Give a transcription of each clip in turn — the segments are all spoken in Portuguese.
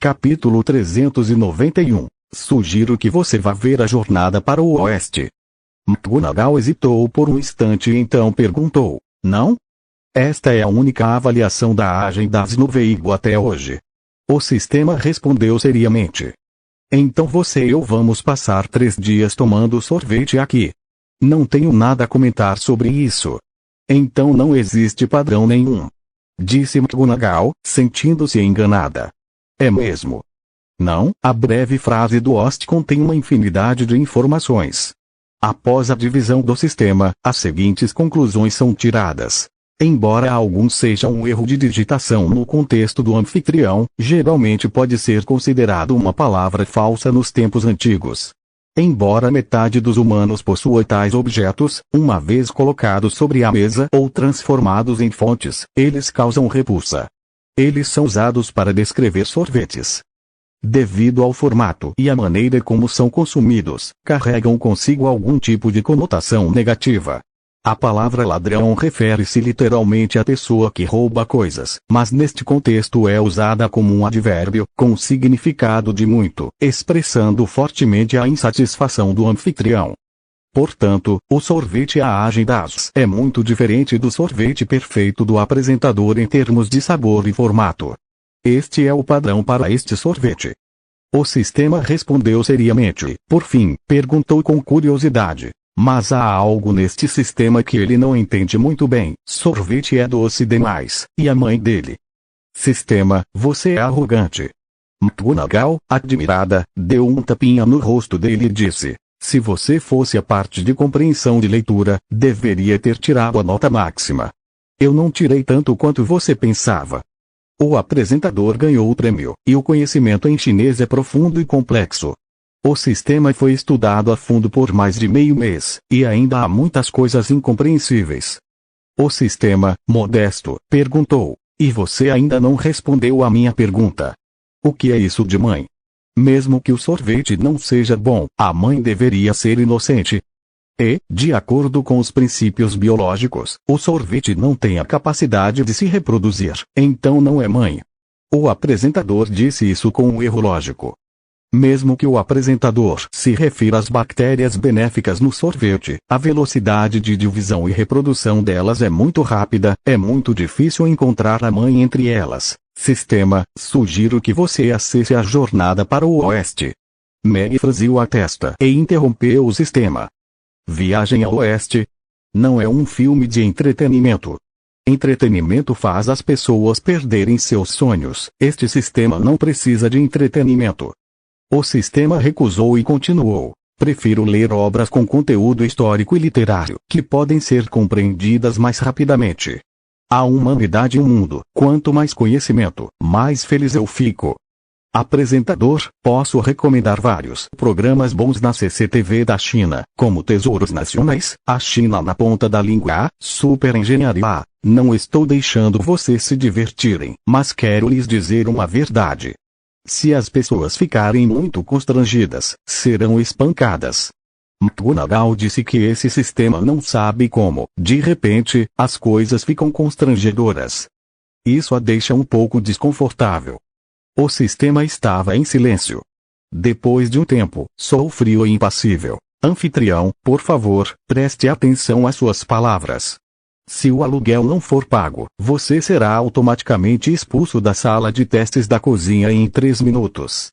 Capítulo 391. Sugiro que você vá ver A Jornada para o Oeste. McGonagall hesitou por um instante e então perguntou: não? Esta é a única avaliação da agenda no veículo até hoje. O sistema respondeu seriamente. Então você e eu vamos passar 3 dias tomando sorvete aqui. Não tenho nada a comentar sobre isso. Então não existe padrão nenhum. Disse McGonagall, sentindo-se enganada. É mesmo? Não, a breve frase do host contém uma infinidade de informações. Após a divisão do sistema, as seguintes conclusões são tiradas. Embora alguns sejam um erro de digitação no contexto do anfitrião, geralmente pode ser considerado uma palavra falsa nos tempos antigos. Embora metade dos humanos possua tais objetos, uma vez colocados sobre a mesa ou transformados em fontes, eles causam repulsa. Eles são usados para descrever sorvetes. Devido ao formato e à maneira como são consumidos, carregam consigo algum tipo de conotação negativa. A palavra ladrão refere-se literalmente à pessoa que rouba coisas, mas neste contexto é usada como um advérbio, com significado de muito, expressando fortemente a insatisfação do anfitrião. Portanto, o sorvete à agendas é muito diferente do sorvete perfeito do apresentador em termos de sabor e formato. Este é o padrão para este sorvete. O sistema respondeu seriamente. Por fim, perguntou com curiosidade. Mas há algo neste sistema que ele não entende muito bem. Sorvete é doce demais. E a mãe dele? Sistema, você é arrogante. McGonagall, admirada, deu um tapinha no rosto dele e disse: se você fosse a parte de compreensão de leitura, deveria ter tirado a nota máxima. Eu não tirei tanto quanto você pensava. O apresentador ganhou o prêmio, e o conhecimento em chinês é profundo e complexo. O sistema foi estudado a fundo por mais de meio mês, e ainda há muitas coisas incompreensíveis. O sistema, modesto, perguntou: e você ainda não respondeu à minha pergunta. O que é isso de mãe? Mesmo que o sorvete não seja bom, a mãe deveria ser inocente. E, de acordo com os princípios biológicos, o sorvete não tem a capacidade de se reproduzir, então não é mãe. O apresentador disse isso com um erro lógico. Mesmo que o apresentador se refira às bactérias benéficas no sorvete, a velocidade de divisão e reprodução delas é muito rápida, é muito difícil encontrar a mãe entre elas. Sistema, sugiro que você acesse A Jornada para o Oeste. Meg franziu a testa e interrompeu o sistema. Viagem ao Oeste? Não é um filme de entretenimento. Entretenimento faz as pessoas perderem seus sonhos. Este sistema não precisa de entretenimento. O sistema recusou e continuou. Prefiro ler obras com conteúdo histórico e literário, que podem ser compreendidas mais rapidamente. A humanidade e o mundo, quanto mais conhecimento, mais feliz eu fico. Apresentador, posso recomendar vários programas bons na CCTV da China, como Tesouros Nacionais, A China na Ponta da Língua, Super Engenharia. Não estou deixando vocês se divertirem, mas quero lhes dizer uma verdade. Se as pessoas ficarem muito constrangidas, serão espancadas. McGonagall disse que esse sistema não sabe como, de repente, as coisas ficam constrangedoras. Isso a deixa um pouco desconfortável. O sistema estava em silêncio. Depois de um tempo, sou frio e impassível. Anfitrião, por favor, preste atenção às suas palavras. Se o aluguel não for pago, você será automaticamente expulso da sala de testes da cozinha em 3 minutos.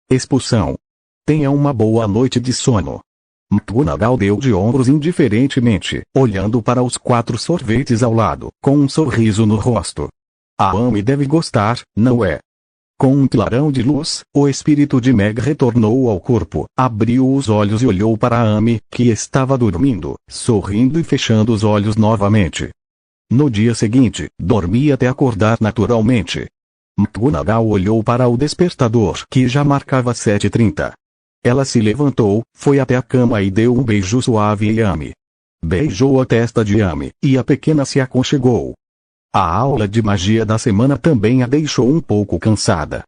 Expulsão. Tenha uma boa noite de sono. McGonagall deu de ombros indiferentemente, olhando para os 4 sorvetes ao lado, com um sorriso no rosto. A Amy deve gostar, não é? Com um clarão de luz, o espírito de Meg retornou ao corpo, abriu os olhos e olhou para a Amy, que estava dormindo, sorrindo e fechando os olhos novamente. No dia seguinte, dormi até acordar naturalmente. McGonagall olhou para o despertador, que já marcava 7h30. Ela se levantou, foi até a cama e deu um beijo suave a Amy. Beijou a testa de Amy, e a pequena se aconchegou. A aula de magia da semana também a deixou um pouco cansada.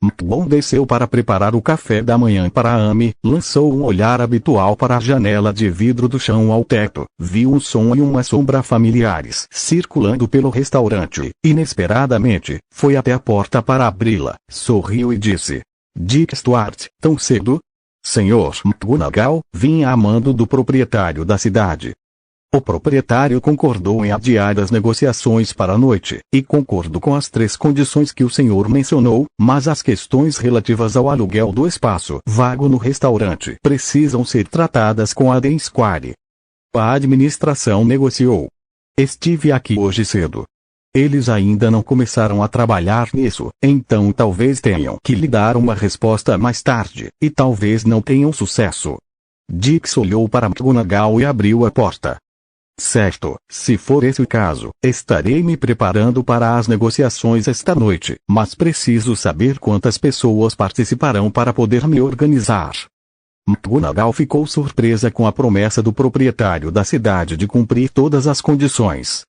McGonagall desceu para preparar o café da manhã para Amy, lançou um olhar habitual para a janela de vidro do chão ao teto, viu um som e uma sombra familiares circulando pelo restaurante. Inesperadamente, foi até a porta para abri-la, sorriu e disse: Dick Stuart, tão cedo? Senhor McGonagall, vim a mando do proprietário da cidade. O proprietário concordou em adiar as negociações para a noite, e concordo com as 3 condições que o senhor mencionou, mas as questões relativas ao aluguel do espaço vago no restaurante precisam ser tratadas com a Dean Square. A administração negociou. Estive aqui hoje cedo. Eles ainda não começaram a trabalhar nisso, então talvez tenham que lhe dar uma resposta mais tarde, e talvez não tenham sucesso. Dix olhou para McGonagall e abriu a porta. Certo, se for esse o caso, estarei me preparando para as negociações esta noite, mas preciso saber quantas pessoas participarão para poder me organizar. McGonagall ficou surpresa com a promessa do proprietário da cidade de cumprir todas as condições.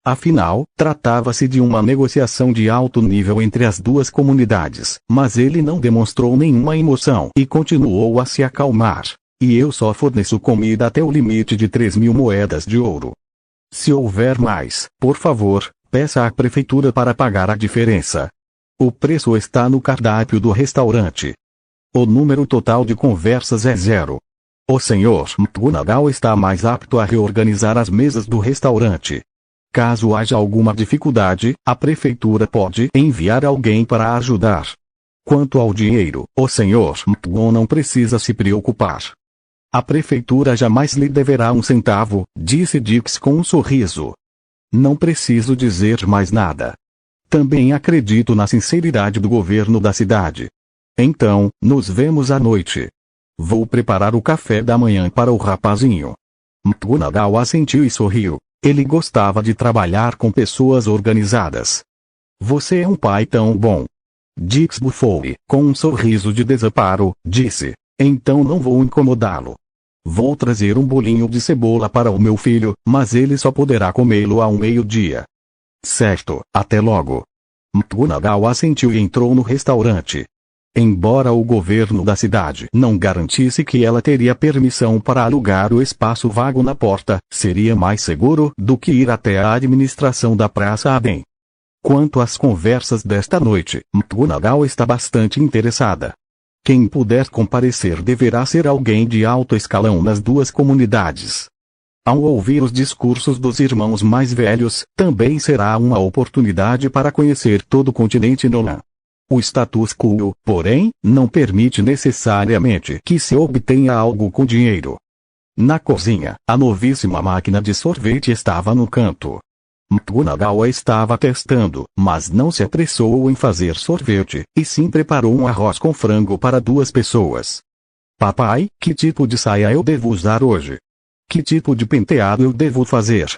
Afinal, tratava-se de uma negociação de alto nível entre as 2 comunidades, mas ele não demonstrou nenhuma emoção e continuou a se acalmar. E eu só forneço comida até o limite de 3.000 moedas de ouro. Se houver mais, por favor, peça à prefeitura para pagar a diferença. O preço está no cardápio do restaurante. O número total de conversas é 0. O senhor McGonagall está mais apto a reorganizar as mesas do restaurante. Caso haja alguma dificuldade, a prefeitura pode enviar alguém para ajudar. Quanto ao dinheiro, o senhor McGonagall não precisa se preocupar. A prefeitura jamais lhe deverá um centavo, disse Dix com um sorriso. Não preciso dizer mais nada. Também acredito na sinceridade do governo da cidade. Então, nos vemos à noite. Vou preparar o café da manhã para o rapazinho. McGonagall assentiu e sorriu. Ele gostava de trabalhar com pessoas organizadas. Você é um pai tão bom. Dix bufou e, com um sorriso de desamparo, disse: Então não vou incomodá-lo. Vou trazer um bolinho de cebola para o meu filho, mas ele só poderá comê-lo ao meio-dia. Certo, até logo. McGonagall assentiu e entrou no restaurante. Embora o governo da cidade não garantisse que ela teria permissão para alugar o espaço vago na porta, seria mais seguro do que ir até a administração da Praça Aden. Quanto às conversas desta noite, McGonagall está bastante interessada. Quem puder comparecer deverá ser alguém de alto escalão nas 2 comunidades. Ao ouvir os discursos dos irmãos mais velhos, também será uma oportunidade para conhecer todo o continente Nolan. O status quo, porém, não permite necessariamente que se obtenha algo com dinheiro. Na cozinha, a novíssima máquina de sorvete estava no canto. McGonagall estava testando, mas não se apressou em fazer sorvete, e sim preparou um arroz com frango para 2 pessoas. Papai, que tipo de saia eu devo usar hoje? Que tipo de penteado eu devo fazer?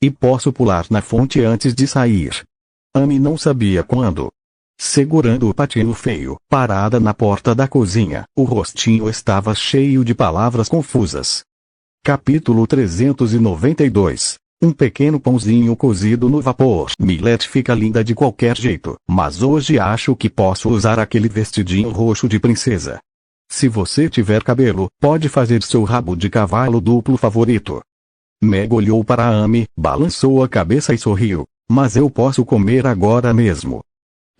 E posso pular na fonte antes de sair? Amy não sabia quando. Segurando o patinho feio, parada na porta da cozinha, o rostinho estava cheio de palavras confusas. Capítulo 392. Um pequeno pãozinho cozido no vapor. Millet fica linda de qualquer jeito, mas hoje acho que posso usar aquele vestidinho roxo de princesa. Se você tiver cabelo, pode fazer seu rabo de cavalo duplo favorito. Meg olhou para Amy, balançou a cabeça e sorriu. Mas eu posso comer agora mesmo.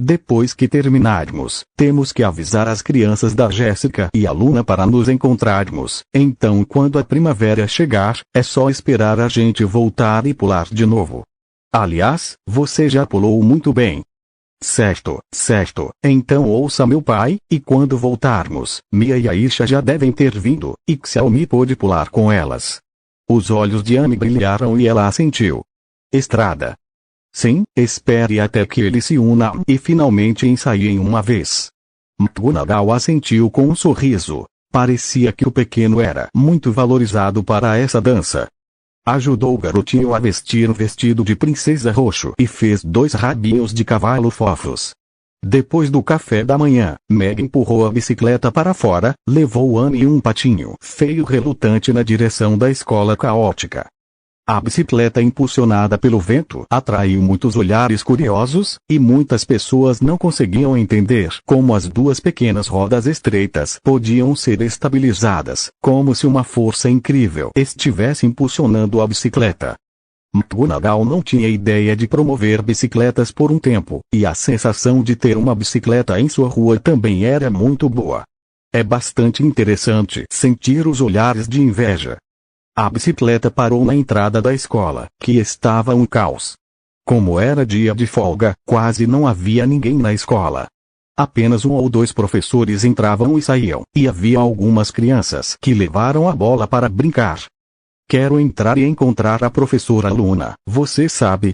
Depois que terminarmos, temos que avisar as crianças da Jéssica e a Luna para nos encontrarmos. Então quando a primavera chegar, é só esperar a gente voltar e pular de novo. Aliás, você já pulou muito bem. Certo, certo. Então ouça meu pai, e quando voltarmos, Mia e Aisha já devem ter vindo, e Xiaomi pôde pular com elas. Os olhos de Amy brilharam e ela assentiu. Estrada. Sim, espere até que eles se unam e finalmente ensaiem uma vez. McGonagall assentiu com um sorriso. Parecia que o pequeno era muito valorizado para essa dança. Ajudou o garotinho a vestir um vestido de princesa roxo e fez 2 rabinhos de cavalo fofos. Depois do café da manhã, Meg empurrou a bicicleta para fora, levou Amy um patinho feio relutante na direção da escola caótica. A bicicleta impulsionada pelo vento atraiu muitos olhares curiosos, e muitas pessoas não conseguiam entender como as duas pequenas rodas estreitas podiam ser estabilizadas, como se uma força incrível estivesse impulsionando a bicicleta. McGonagall não tinha ideia de promover bicicletas por um tempo, e a sensação de ter uma bicicleta em sua rua também era muito boa. É bastante interessante sentir os olhares de inveja. A bicicleta parou na entrada da escola, que estava um caos. Como era dia de folga, quase não havia ninguém na escola. Apenas 1 ou 2 professores entravam e saíam, e havia algumas crianças que levaram a bola para brincar. Quero entrar e encontrar a professora Luna, você sabe.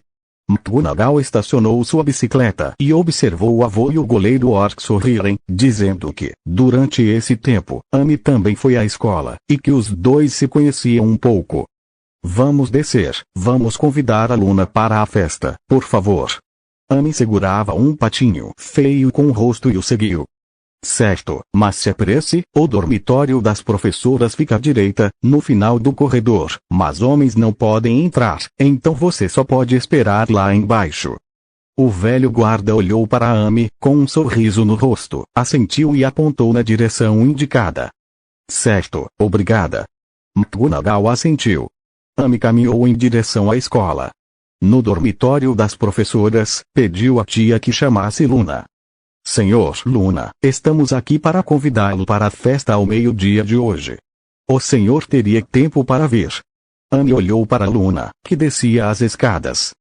McGonagall estacionou sua bicicleta e observou o avô e o goleiro Orc sorrirem, dizendo que, durante esse tempo, Amy também foi à escola, e que os dois se conheciam um pouco. Vamos descer, vamos convidar a Luna para a festa, por favor. Amy segurava um patinho feio com o rosto e o seguiu. Certo, mas se apresse, o dormitório das professoras fica à direita, no final do corredor, mas homens não podem entrar, então você só pode esperar lá embaixo. O velho guarda olhou para Amy, com um sorriso no rosto, assentiu e apontou na direção indicada. Certo, obrigada. McGonagall assentiu. Amy caminhou em direção à escola. No dormitório das professoras, pediu à tia que chamasse Luna. Senhor Luna, estamos aqui para convidá-lo para a festa ao meio-dia de hoje. O senhor teria tempo para vir. Amy olhou para Luna, que descia as escadas.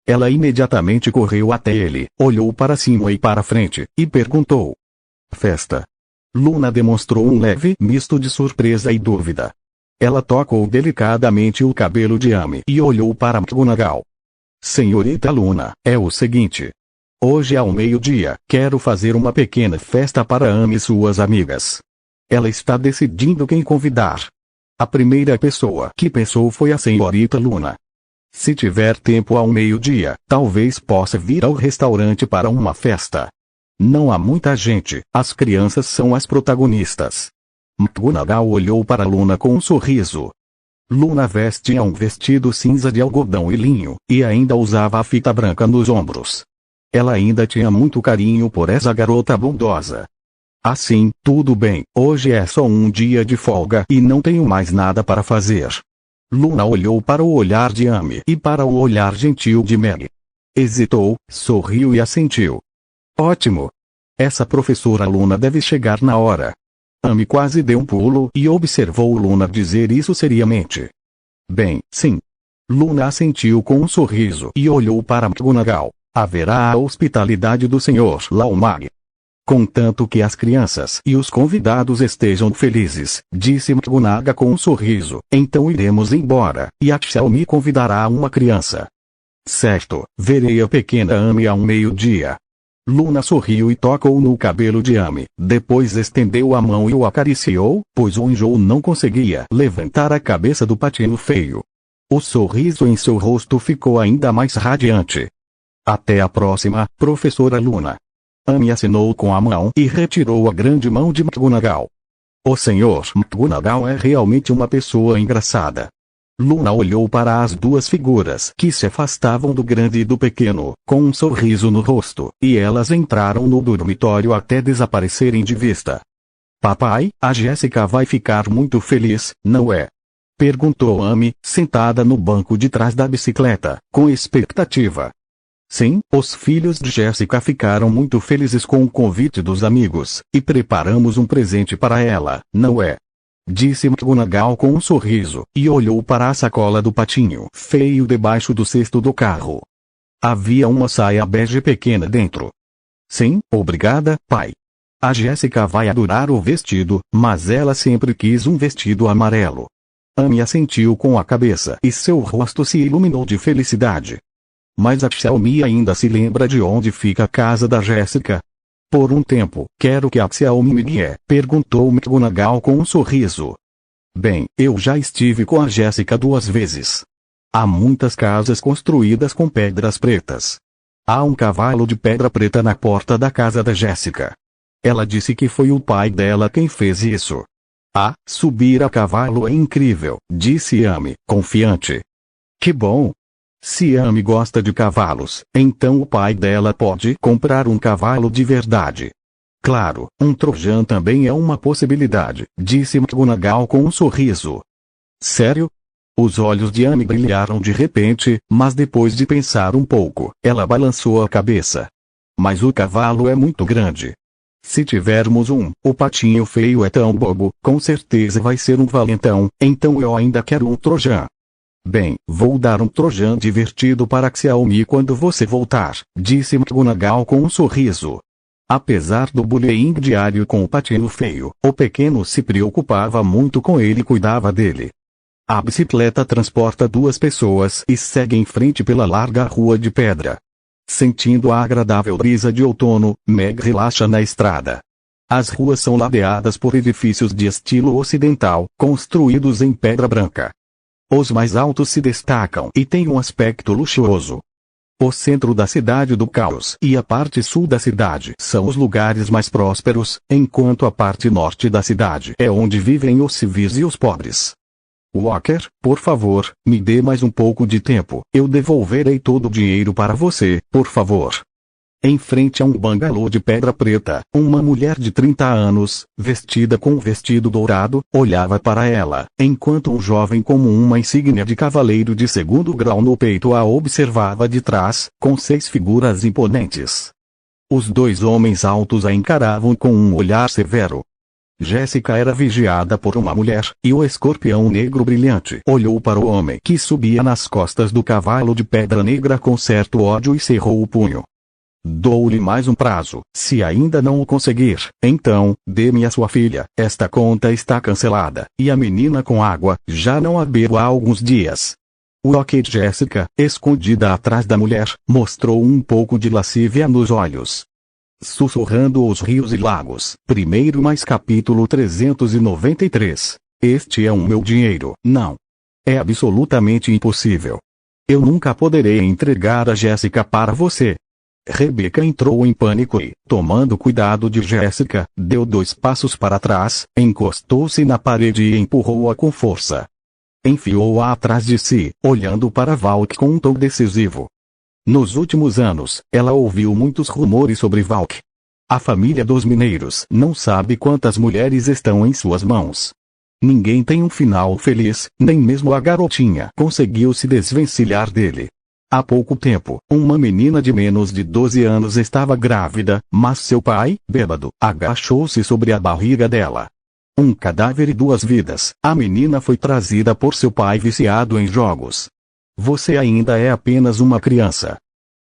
Ela imediatamente correu até ele, olhou para cima e para frente, e perguntou. Festa? Luna demonstrou um leve misto de surpresa e dúvida. Ela tocou delicadamente o cabelo de Amy e olhou para McGonagall. Senhorita Luna, é o seguinte. Hoje ao meio-dia, quero fazer uma pequena festa para Amy e suas amigas. Ela está decidindo quem convidar. A primeira pessoa que pensou foi a senhorita Luna. Se tiver tempo ao meio-dia, talvez possa vir ao restaurante para uma festa. Não há muita gente, as crianças são as protagonistas. McGonagall olhou para Luna com um sorriso. Luna vestia um vestido cinza de algodão e linho, e ainda usava a fita branca nos ombros. Ela ainda tinha muito carinho por essa garota bondosa. Assim, tudo bem, hoje é só um dia de folga e não tenho mais nada para fazer. Luna olhou para o olhar de Amy e para o olhar gentil de Meg. Hesitou, sorriu e assentiu. Ótimo! Essa professora Luna deve chegar na hora. Amy quase deu um pulo e observou Luna dizer isso seriamente. Bem, sim. Luna assentiu com um sorriso e olhou para McGonagall. Haverá a hospitalidade do Sr. Laumag. Contanto que as crianças e os convidados estejam felizes, disse McGonagall com um sorriso, então iremos embora, e a tia me convidará uma criança. Certo, verei a pequena Amy ao meio-dia. Luna sorriu e tocou no cabelo de Amy, depois estendeu a mão e o acariciou, pois o enjoo não conseguia levantar a cabeça do patinho feio. O sorriso em seu rosto ficou ainda mais radiante. Até a próxima, professora Luna. Amy assinou com a mão e retirou a grande mão de McGonagall. O senhor McGonagall é realmente uma pessoa engraçada. Luna olhou para as duas figuras que se afastavam do grande e do pequeno, com um sorriso no rosto, e elas entraram no dormitório até desaparecerem de vista. Papai, a Jéssica vai ficar muito feliz, não é? Perguntou Amy, sentada no banco de trás da bicicleta, com expectativa. Sim, os filhos de Jéssica ficaram muito felizes com o convite dos amigos, e preparamos um presente para ela, não é? Disse McGonagall com um sorriso, e olhou para a sacola do patinho feio debaixo do cesto do carro. Havia uma saia bege pequena dentro. Sim, obrigada, pai. A Jéssica vai adorar o vestido, mas ela sempre quis um vestido amarelo. Amy assentiu com a cabeça e seu rosto se iluminou de felicidade. Mas a Xiaomi ainda se lembra de onde fica a casa da Jéssica? Por um tempo, quero que a Xiaomi me guie, perguntou McGonagall com um sorriso. Bem, eu já estive com a Jéssica 2 vezes. Há muitas casas construídas com pedras pretas. Há um cavalo de pedra preta na porta da casa da Jéssica. Ela disse que foi o pai dela quem fez isso. Ah, subir a cavalo é incrível, disse Amy, confiante. Que bom! Se Amy gosta de cavalos, então o pai dela pode comprar um cavalo de verdade. Claro, um Trojan também é uma possibilidade, disse McGonagall com um sorriso. Sério? Os olhos de Amy brilharam de repente, mas depois de pensar um pouco, ela balançou a cabeça. Mas o cavalo é muito grande. Se tivermos o patinho feio é tão bobo, com certeza vai ser um valentão, então eu ainda quero um Trojan. Bem, vou dar um Trojan divertido para Xiaomi quando você voltar, disse McGonagall com um sorriso. Apesar do bullying diário com o patinho feio, o pequeno se preocupava muito com ele e cuidava dele. A bicicleta transporta 2 pessoas e segue em frente pela larga rua de pedra. Sentindo a agradável brisa de outono, Meg relaxa na estrada. As ruas são ladeadas por edifícios de estilo ocidental, construídos em pedra branca. Os mais altos se destacam e têm um aspecto luxuoso. O centro da cidade do caos e a parte sul da cidade são os lugares mais prósperos, enquanto a parte norte da cidade é onde vivem os civis e os pobres. Walker, por favor, me dê mais um pouco de tempo, eu devolverei todo o dinheiro para você, por favor. Em frente a um bangalô de pedra preta, uma mulher de 30 anos, vestida com um vestido dourado, olhava para ela, enquanto um jovem com uma insígnia de cavaleiro de 2º grau no peito a observava de trás, com 6 figuras imponentes. Os 2 homens altos a encaravam com um olhar severo. Jéssica era vigiada por uma mulher, e o escorpião negro brilhante olhou para o homem que subia nas costas do cavalo de pedra negra com certo ódio e cerrou o punho. Dou-lhe mais um prazo, se ainda não o conseguir, então, dê-me a sua filha, esta conta está cancelada, e a menina com água, já não a bebo há alguns dias. Ok, Jéssica, escondida atrás da mulher, mostrou um pouco de lascívia nos olhos. Sussurrando os rios e lagos, primeiro mais capítulo 393. Este é o meu dinheiro, não. É absolutamente impossível. Eu nunca poderei entregar a Jéssica para você. Rebecca entrou em pânico e, tomando cuidado de Jéssica, deu 2 passos para trás, encostou-se na parede e empurrou-a com força. Enfiou-a atrás de si, olhando para Valk com um tom decisivo. Nos últimos anos, ela ouviu muitos rumores sobre Valk. A família dos mineiros não sabe quantas mulheres estão em suas mãos. Ninguém tem um final feliz, nem mesmo a garotinha conseguiu se desvencilhar dele. Há pouco tempo, uma menina de menos de 12 anos estava grávida, mas seu pai, bêbado, agachou-se sobre a barriga dela. Um cadáver e 2 vidas, a menina foi trazida por seu pai viciado em jogos. Você ainda é apenas uma criança.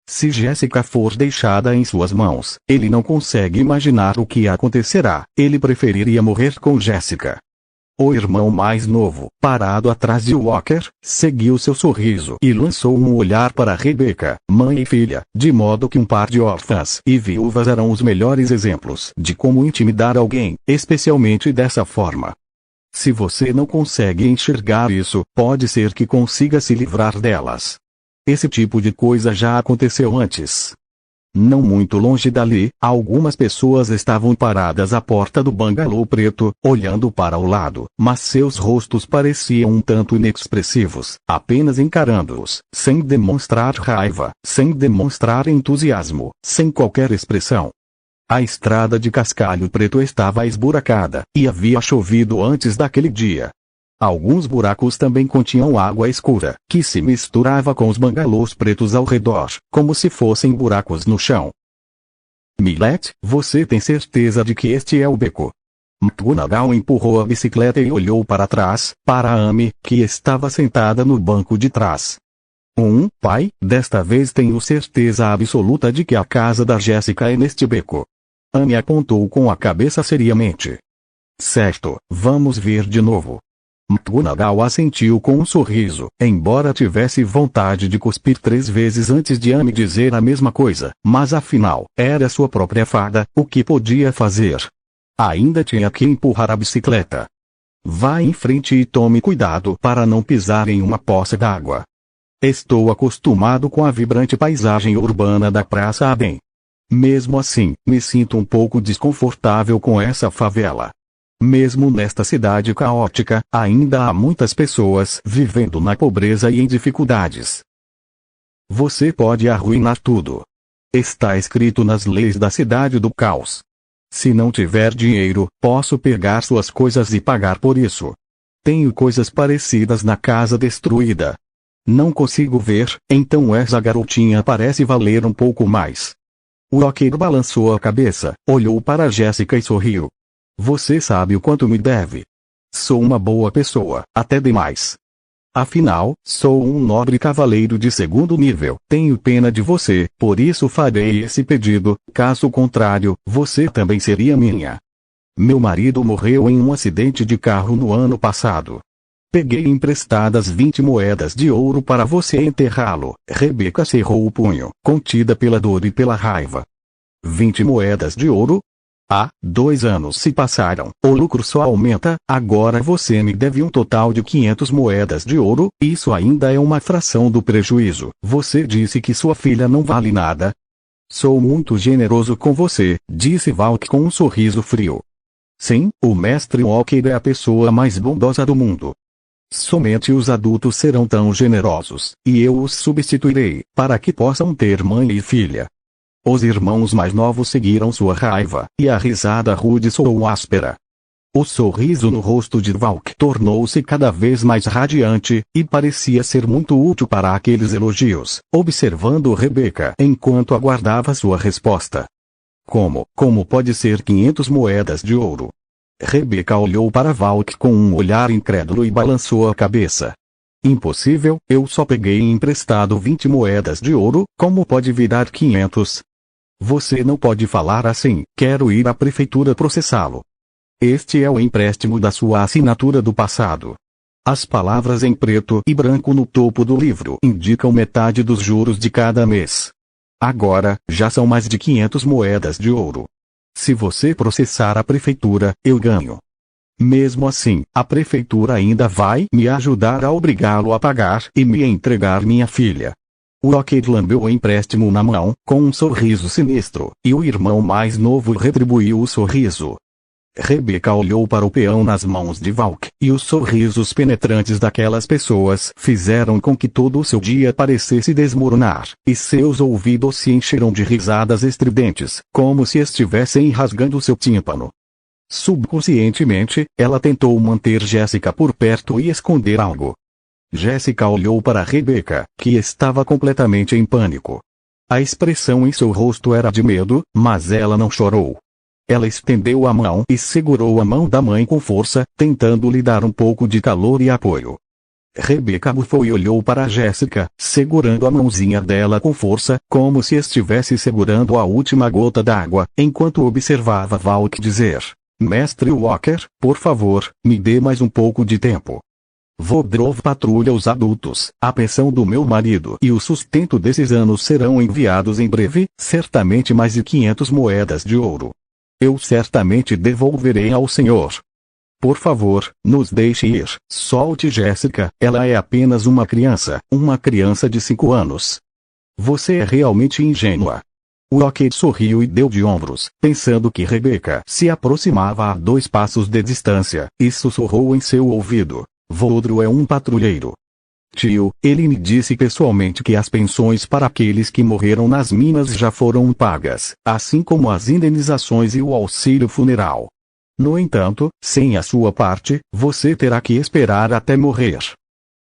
Se Jéssica for deixada em suas mãos, ele não consegue imaginar o que acontecerá, ele preferiria morrer com Jéssica. O irmão mais novo, parado atrás de Walker, seguiu seu sorriso e lançou um olhar para Rebecca, mãe e filha, de modo que um par de órfãs e viúvas eram os melhores exemplos de como intimidar alguém, especialmente dessa forma. Se você não consegue enxergar isso, pode ser que consiga se livrar delas. Esse tipo de coisa já aconteceu antes. Não muito longe dali, algumas pessoas estavam paradas à porta do bangalô preto, olhando para o lado, mas seus rostos pareciam um tanto inexpressivos, apenas encarando-os, sem demonstrar raiva, sem demonstrar entusiasmo, sem qualquer expressão. A estrada de cascalho preto estava esburacada, e havia chovido antes daquele dia. Alguns buracos também continham água escura, que se misturava com os bangalôs pretos ao redor, como se fossem buracos no chão. Millet, você tem certeza de que este é o beco? McGonagall empurrou a bicicleta e olhou para trás, para Amy, que estava sentada no banco de trás. Pai, desta vez tenho certeza absoluta de que a casa da Jéssica é neste beco. Amy apontou com a cabeça seriamente. Certo, vamos ver de novo. McGonagall assentiu com um sorriso, embora tivesse vontade de cuspir 3 vezes antes de Amy dizer a mesma coisa, mas afinal, era sua própria fada, o que podia fazer? Ainda tinha que empurrar a bicicleta. Vá em frente e tome cuidado para não pisar em uma poça d'água. Estou acostumado com a vibrante paisagem urbana da Praça Aden. Mesmo assim, me sinto um pouco desconfortável com essa favela. Mesmo nesta cidade caótica, ainda há muitas pessoas vivendo na pobreza e em dificuldades. Você pode arruinar tudo. Está escrito nas leis da cidade do caos. Se não tiver dinheiro, posso pegar suas coisas e pagar por isso. Tenho coisas parecidas na casa destruída. Não consigo ver, então essa garotinha parece valer um pouco mais. Walker balançou a cabeça, olhou para Jessica e sorriu. Você sabe o quanto me deve. Sou uma boa pessoa, até demais. Afinal, sou um nobre cavaleiro de segundo nível. Tenho pena de você, por isso farei esse pedido, caso contrário, você também seria minha. Meu marido morreu em um acidente de carro no ano passado. Peguei emprestadas 20 moedas de ouro para você enterrá-lo. Rebecca cerrou o punho, contida pela dor e pela raiva. 20 moedas de ouro? 2 anos se passaram, o lucro só aumenta, agora você me deve um total de 500 moedas de ouro, isso ainda é uma fração do prejuízo. Você disse que sua filha não vale nada? Sou muito generoso com você, disse Valk com um sorriso frio. Sim, o mestre Walker é a pessoa mais bondosa do mundo. Somente os adultos serão tão generosos, e eu os substituirei, para que possam ter mãe e filha. Os irmãos mais novos seguiram sua raiva, e a risada rude soou áspera. O sorriso no rosto de Valk tornou-se cada vez mais radiante, e parecia ser muito útil para aqueles elogios, observando Rebecca enquanto aguardava sua resposta. Como pode ser 500 moedas de ouro? Rebecca olhou para Valk com um olhar incrédulo e balançou a cabeça. Impossível, eu só peguei emprestado 20 moedas de ouro, como pode virar 500? Você não pode falar assim, quero ir à prefeitura processá-lo. Este é o empréstimo da sua assinatura do passado. As palavras em preto e branco no topo do livro indicam metade dos juros de cada mês. Agora, já são mais de 500 moedas de ouro. Se você processar a prefeitura, eu ganho. Mesmo assim, a prefeitura ainda vai me ajudar a obrigá-lo a pagar e me entregar minha filha. Walker lambeu o empréstimo na mão, com um sorriso sinistro, e o irmão mais novo retribuiu o sorriso. Rebecca olhou para o peão nas mãos de Valk, e os sorrisos penetrantes daquelas pessoas fizeram com que todo o seu dia parecesse desmoronar, e seus ouvidos se encheram de risadas estridentes, como se estivessem rasgando seu tímpano. Subconscientemente, ela tentou manter Jessica por perto e esconder algo. Jessica olhou para Rebecca, que estava completamente em pânico. A expressão em seu rosto era de medo, mas ela não chorou. Ela estendeu a mão e segurou a mão da mãe com força, tentando lhe dar um pouco de calor e apoio. Rebecca bufou e olhou para Jessica, segurando a mãozinha dela com força, como se estivesse segurando a última gota d'água, enquanto observava Valk dizer: Mestre Walker, por favor, me dê mais um pouco de tempo. Vodrov patrulha os adultos, a pensão do meu marido e o sustento desses anos serão enviados em breve, certamente mais de 500 moedas de ouro. Eu certamente devolverei ao senhor. Por favor, nos deixe ir, solte Jessica, ela é apenas uma criança de 5 anos. Você é realmente ingênua. Walker sorriu e deu de ombros, pensando que Rebecca se aproximava a 2 passos de distância, e sussurrou em seu ouvido. Vodro é um patrulheiro. Tio, ele me disse pessoalmente que as pensões para aqueles que morreram nas minas já foram pagas, assim como as indenizações e o auxílio funeral. No entanto, sem a sua parte, você terá que esperar até morrer.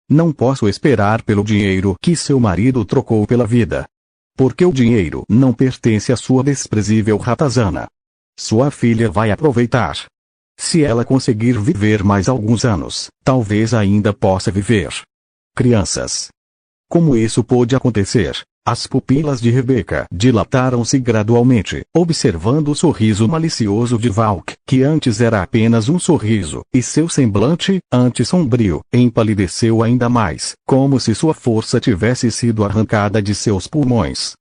Não posso esperar pelo dinheiro que seu marido trocou pela vida. Porque o dinheiro não pertence à sua desprezível ratazana. Sua filha vai aproveitar. Se ela conseguir viver mais alguns anos, talvez ainda possa viver. Crianças. Como isso pôde acontecer? As pupilas de Rebecca dilataram-se gradualmente, observando o sorriso malicioso de Valk, que antes era apenas um sorriso, e seu semblante, antes sombrio, empalideceu ainda mais, como se sua força tivesse sido arrancada de seus pulmões.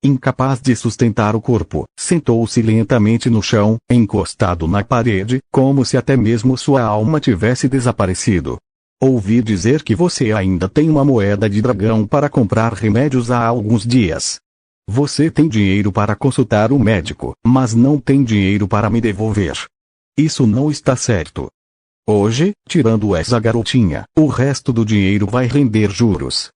Incapaz de sustentar o corpo, sentou-se lentamente no chão, encostado na parede, como se até mesmo sua alma tivesse desaparecido. Ouvi dizer que você ainda tem uma moeda de dragão para comprar remédios há alguns dias. Você tem dinheiro para consultar o médico, mas não tem dinheiro para me devolver. Isso não está certo. Hoje, tirando essa garotinha, o resto do dinheiro vai render juros.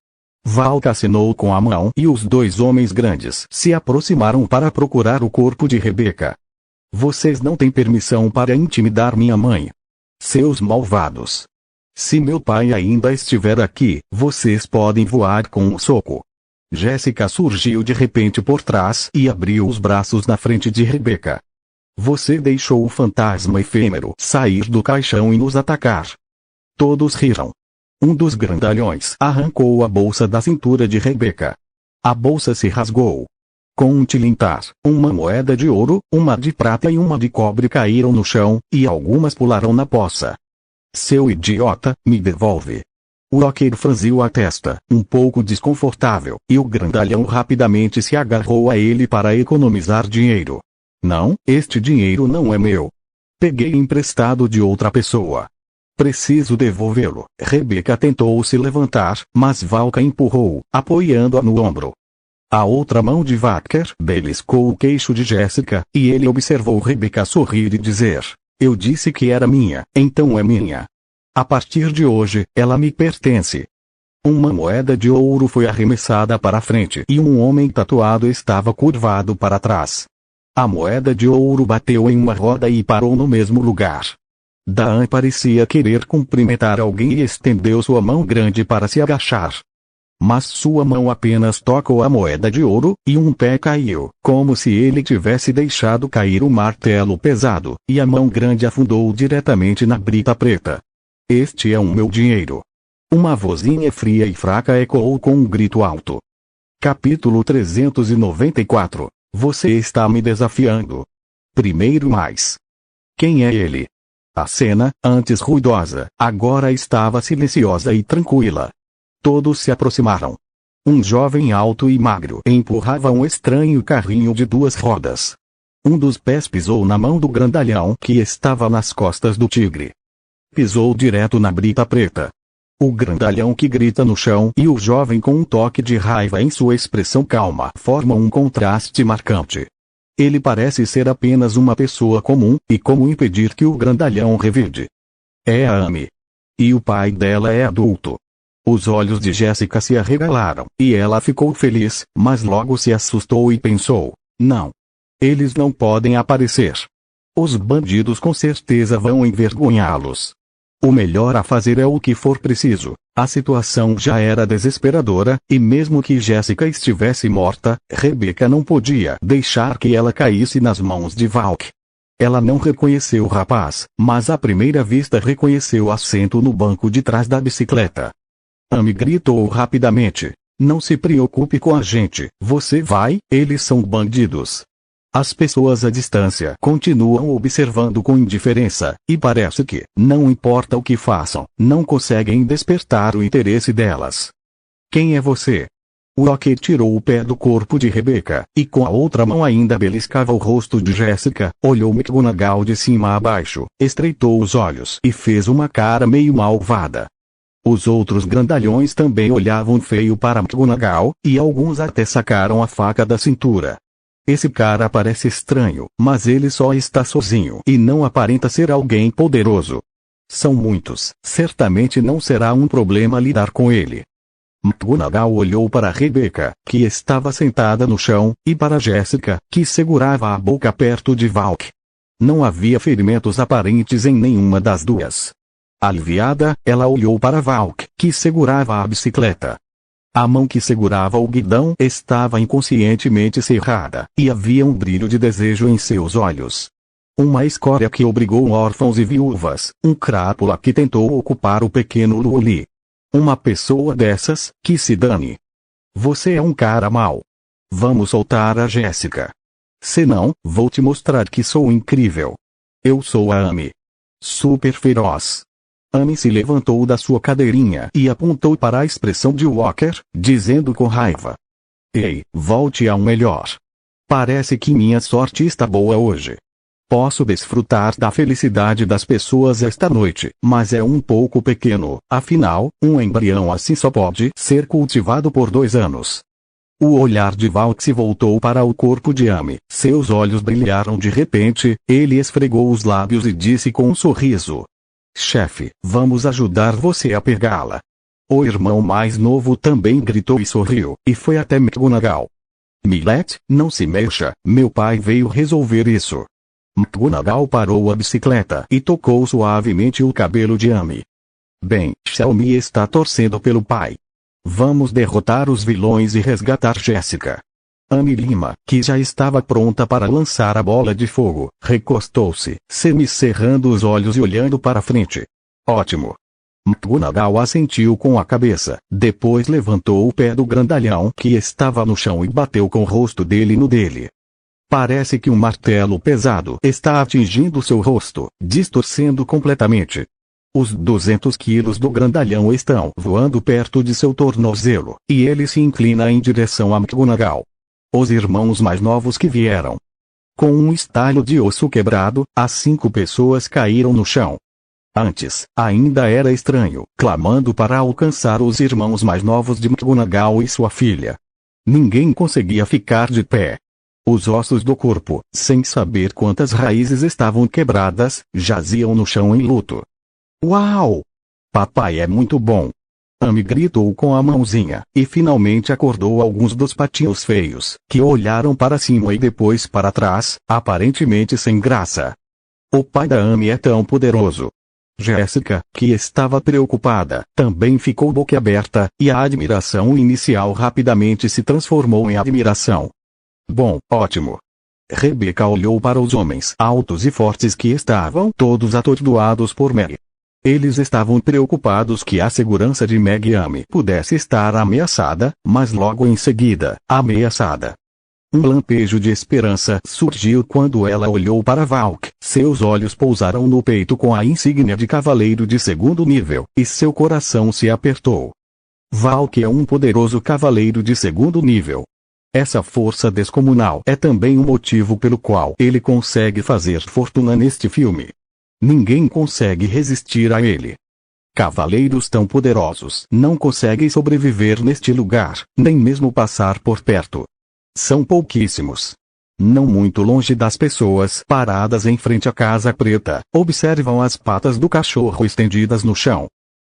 Valk acenou com a mão e os dois homens grandes se aproximaram para procurar o corpo de Rebeca. Vocês não têm permissão para intimidar minha mãe. Seus malvados. Se meu pai ainda estiver aqui, vocês podem voar com um soco. Jéssica surgiu de repente por trás e abriu os braços na frente de Rebeca. Você deixou o fantasma efêmero sair do caixão e nos atacar. Todos riram. Um dos grandalhões arrancou a bolsa da cintura de Rebeca. A bolsa se rasgou. Com um tilintar, uma moeda de ouro, uma de prata e uma de cobre caíram no chão, e algumas pularam na poça. Seu idiota, me devolve. O roqueiro franziu a testa, um pouco desconfortável, e o grandalhão rapidamente se agarrou a ele para economizar dinheiro. Não, este dinheiro não é meu. Peguei emprestado de outra pessoa. Preciso devolvê-lo. Rebeca tentou se levantar, mas Valk empurrou, apoiando-a no ombro. A outra mão de Wacker beliscou o queixo de Jéssica, e ele observou Rebeca sorrir e dizer: eu disse que era minha, então é minha. A partir de hoje, ela me pertence. Uma moeda de ouro foi arremessada para a frente e um homem tatuado estava curvado para trás. A moeda de ouro bateu em uma roda e parou no mesmo lugar. Daan parecia querer cumprimentar alguém e estendeu sua mão grande para se agachar. Mas sua mão apenas tocou a moeda de ouro, e um pé caiu, como se ele tivesse deixado cair o martelo pesado, e a mão grande afundou diretamente na brita preta. Este é o meu dinheiro. Uma vozinha fria e fraca ecoou com um grito alto. Capítulo 394. Você está me desafiando. Primeiro mais. Quem é ele? A cena, antes ruidosa, agora estava silenciosa e tranquila. Todos se aproximaram. Um jovem alto e magro empurrava um estranho carrinho de duas rodas. Um dos pés pisou na mão do grandalhão que estava nas costas do tigre. Pisou direto na brita preta. O grandalhão que grita no chão e o jovem com um toque de raiva em sua expressão calma formam um contraste marcante. Ele parece ser apenas uma pessoa comum, e como impedir que o grandalhão revide? É a Amy. E o pai dela é adulto. Os olhos de Jéssica se arregalaram, e ela ficou feliz, mas logo se assustou e pensou: não. Eles não podem aparecer. Os bandidos com certeza vão envergonhá-los. O melhor a fazer é o que for preciso. A situação já era desesperadora, e mesmo que Jéssica estivesse morta, Rebeca não podia deixar que ela caísse nas mãos de Valk. Ela não reconheceu o rapaz, mas à primeira vista reconheceu o assento no banco de trás da bicicleta. Amy gritou rapidamente: não se preocupe com a gente, você vai, eles são bandidos. As pessoas à distância continuam observando com indiferença, e parece que, não importa o que façam, não conseguem despertar o interesse delas. Quem é você? O Rocker tirou o pé do corpo de Rebeca, e com a outra mão ainda beliscava o rosto de Jéssica, olhou McGonagall de cima a baixo, estreitou os olhos e fez uma cara meio malvada. Os outros grandalhões também olhavam feio para McGonagall, e alguns até sacaram a faca da cintura. Esse cara parece estranho, mas ele só está sozinho e não aparenta ser alguém poderoso. São muitos, certamente não será um problema lidar com ele. McGonagall olhou para Rebeca, que estava sentada no chão, e para Jéssica, que segurava a boca perto de Valk. Não havia ferimentos aparentes em nenhuma das duas. Aliviada, ela olhou para Valk, que segurava a bicicleta. A mão que segurava o guidão estava inconscientemente cerrada, e havia um brilho de desejo em seus olhos. Uma escória que obrigou órfãos e viúvas, um crápula que tentou ocupar o pequeno Luli. Uma pessoa dessas, que se dane. Você é um cara mau. Vamos soltar a Jéssica. Senão, vou te mostrar que sou incrível. Eu sou a Amy. Super feroz. Amy se levantou da sua cadeirinha e apontou para a expressão de Walker, dizendo com raiva: ei, volte ao melhor. Parece que minha sorte está boa hoje. Posso desfrutar da felicidade das pessoas esta noite, mas é um pouco pequeno, afinal, um embrião assim só pode ser cultivado por 2 anos. O olhar de Valk se voltou para o corpo de Amy. Seus olhos brilharam de repente, ele esfregou os lábios e disse com um sorriso: chefe, vamos ajudar você a pegá-la. O irmão mais novo também gritou e sorriu, e foi até McGonagall. Millet, não se mexa, meu pai veio resolver isso. McGonagall parou a bicicleta e tocou suavemente o cabelo de Amy. Bem, Shelby está torcendo pelo pai. Vamos derrotar os vilões e resgatar Jessica. Amy Lima, que já estava pronta para lançar a bola de fogo, recostou-se, semicerrando os olhos e olhando para frente. Ótimo. McGonagall assentiu com a cabeça, depois levantou o pé do grandalhão que estava no chão e bateu com o rosto dele no dele. Parece que um martelo pesado está atingindo seu rosto, distorcendo completamente. Os 200 quilos do grandalhão estão voando perto de seu tornozelo, e ele se inclina em direção a McGonagall. Os irmãos mais novos que vieram. Com um estalo de osso quebrado, as 5 pessoas caíram no chão. Antes, ainda era estranho, clamando para alcançar os irmãos mais novos de McGonagall e sua filha. Ninguém conseguia ficar de pé. Os ossos do corpo, sem saber quantas raízes estavam quebradas, jaziam no chão em luto. Uau! Papai é muito bom! Amy gritou com a mãozinha, e finalmente acordou alguns dos patinhos feios, que olharam para cima e depois para trás, aparentemente sem graça. O pai da Amy é tão poderoso. Jessica, que estava preocupada, também ficou boquiaberta, e a admiração inicial rapidamente se transformou em admiração. Bom, ótimo. Rebecca olhou para os homens altos e fortes que estavam todos atordoados por Meg. Eles estavam preocupados que a segurança de Meg e Amy pudesse estar ameaçada, mas logo em seguida, ameaçada. Um lampejo de esperança surgiu quando ela olhou para Valk. Seus olhos pousaram no peito com a insígnia de cavaleiro de 2º nível, e seu coração se apertou. Valk é um poderoso cavaleiro de 2º nível. Essa força descomunal é também o motivo pelo qual ele consegue fazer fortuna neste filme. Ninguém consegue resistir a ele. Cavaleiros tão poderosos não conseguem sobreviver neste lugar, nem mesmo passar por perto. São pouquíssimos. Não muito longe das pessoas paradas em frente à Casa Preta, observam as patas do cachorro estendidas no chão.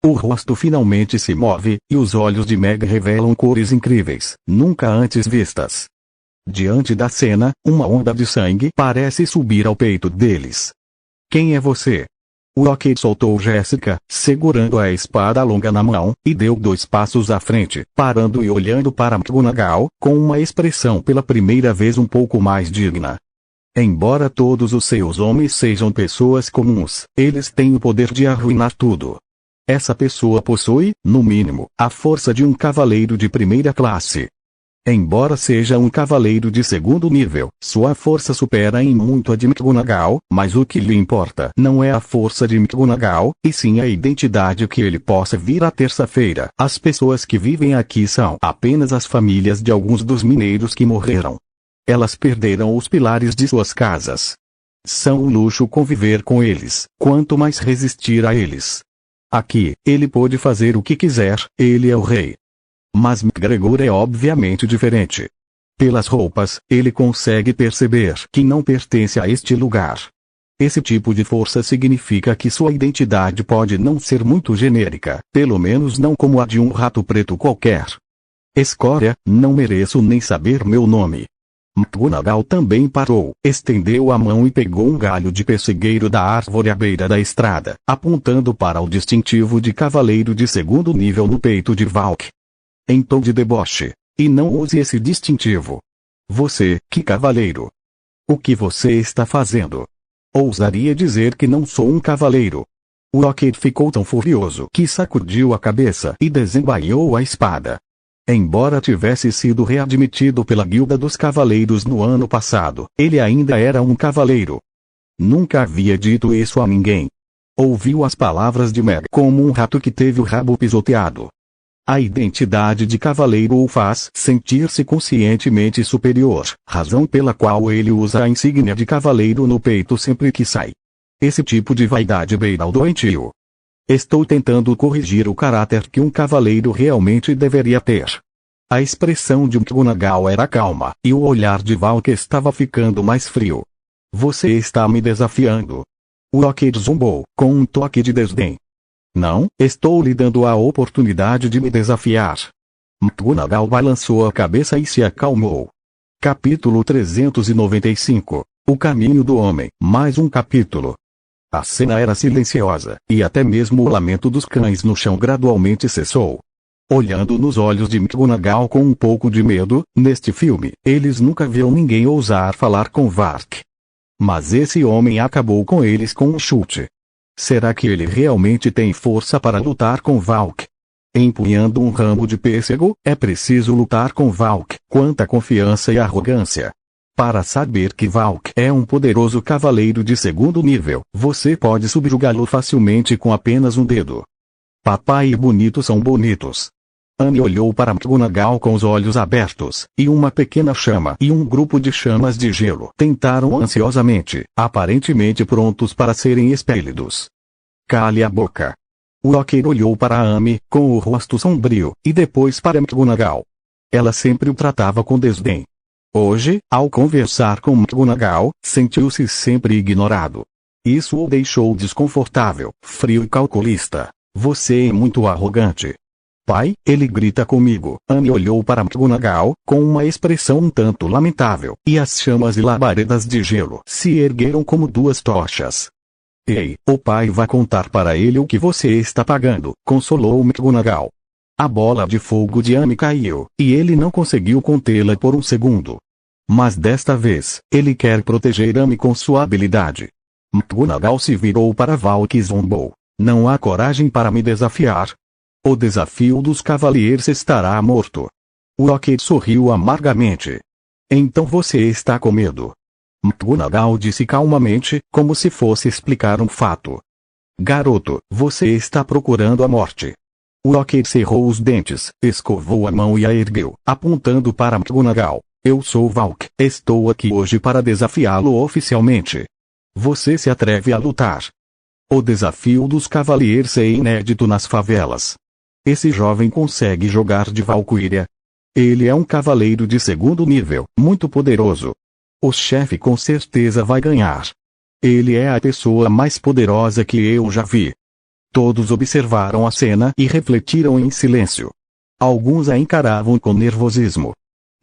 O rosto finalmente se move, e os olhos de Meg revelam cores incríveis, nunca antes vistas. Diante da cena, uma onda de sangue parece subir ao peito deles. Quem é você? Rocket soltou Jessica, segurando a espada longa na mão, e deu 2 passos à frente, parando e olhando para McGonagall, com uma expressão pela primeira vez um pouco mais digna. Embora todos os seus homens sejam pessoas comuns, eles têm o poder de arruinar tudo. Essa pessoa possui, no mínimo, a força de um cavaleiro de primeira classe. Embora seja um cavaleiro de 2º nível, sua força supera em muito a de McGonagall, mas o que lhe importa não é a força de McGonagall, e sim a identidade que ele possa vir a terça-feira. As pessoas que vivem aqui são apenas as famílias de alguns dos mineiros que morreram. Elas perderam os pilares de suas casas. São um luxo conviver com eles, quanto mais resistir a eles. Aqui, ele pode fazer o que quiser, ele é o rei. Mas McGregor é obviamente diferente. Pelas roupas, ele consegue perceber que não pertence a este lugar. Esse tipo de força significa que sua identidade pode não ser muito genérica, pelo menos não como a de um rato preto qualquer. Escória, não mereço nem saber meu nome. McGonagall também parou, estendeu a mão e pegou um galho de pessegueiro da árvore à beira da estrada, apontando para o distintivo de cavaleiro de 2º nível no peito de Valk. Em tom de deboche. E não use esse distintivo. Você, que cavaleiro? O que você está fazendo? Ousaria dizer que não sou um cavaleiro. O Rocket ficou tão furioso que sacudiu a cabeça e desembainhou a espada. Embora tivesse sido readmitido pela Guilda dos Cavaleiros no ano passado, ele ainda era um cavaleiro. Nunca havia dito isso a ninguém. Ouviu as palavras de Meg como um rato que teve o rabo pisoteado. A identidade de cavaleiro o faz sentir-se conscientemente superior, razão pela qual ele usa a insígnia de cavaleiro no peito sempre que sai. Esse tipo de vaidade beira o doentio. Estou tentando corrigir o caráter que um cavaleiro realmente deveria ter. A expressão de McGonagall era calma, e o olhar de Valk estava ficando mais frio. Você está me desafiando. O Rocket zombou, com um toque de desdém. Não, estou lhe dando a oportunidade de me desafiar. McGonagall balançou a cabeça e se acalmou. Capítulo 395. O caminho do homem, mais um capítulo. A cena era silenciosa, e até mesmo o lamento dos cães no chão gradualmente cessou. Olhando nos olhos de McGonagall com um pouco de medo, neste filme, eles nunca viram ninguém ousar falar com Vark. Mas esse homem acabou com eles com um chute. Será que ele realmente tem força para lutar com Valk? Empunhando um ramo de pêssego, é preciso lutar com Valk. Quanta confiança e arrogância! Para saber que Valk é um poderoso cavaleiro de segundo nível, você pode subjugá-lo facilmente com apenas um dedo. Papai e bonito são bonitos. Anne olhou para McGonagall com os olhos abertos, e uma pequena chama e um grupo de chamas de gelo tentaram ansiosamente, aparentemente prontos para serem expelidos. Cale a boca. O Rocket olhou para Anne, com o rosto sombrio, e depois para McGonagall. Ela sempre o tratava com desdém. Hoje, ao conversar com McGonagall, sentiu-se sempre ignorado. Isso o deixou desconfortável, frio e calculista. Você é muito arrogante. Pai, ele grita comigo. Anne olhou para McGonagall, com uma expressão um tanto lamentável, e as chamas e labaredas de gelo se ergueram como duas tochas. Ei, o pai vai contar para ele o que você está pagando, consolou McGonagall. A bola de fogo de Anne caiu, e ele não conseguiu contê-la por um segundo. Mas desta vez, ele quer proteger Anne com sua habilidade. McGonagall se virou para Valk e zombou. Não há coragem para me desafiar? O desafio dos Cavaliers estará morto. O Rocket sorriu amargamente. Então você está com medo. McGonagall disse calmamente, como se fosse explicar um fato. Garoto, você está procurando a morte. O Rocket cerrou os dentes, escovou a mão e a ergueu, apontando para McGonagall. Eu sou Valk, estou aqui hoje para desafiá-lo oficialmente. Você se atreve a lutar? O desafio dos Cavaliers é inédito nas favelas. Esse jovem consegue jogar de Valkyria. Ele é um cavaleiro de segundo nível, muito poderoso. O chefe com certeza vai ganhar. Ele é a pessoa mais poderosa que eu já vi. Todos observaram a cena e refletiram em silêncio. Alguns a encaravam com nervosismo.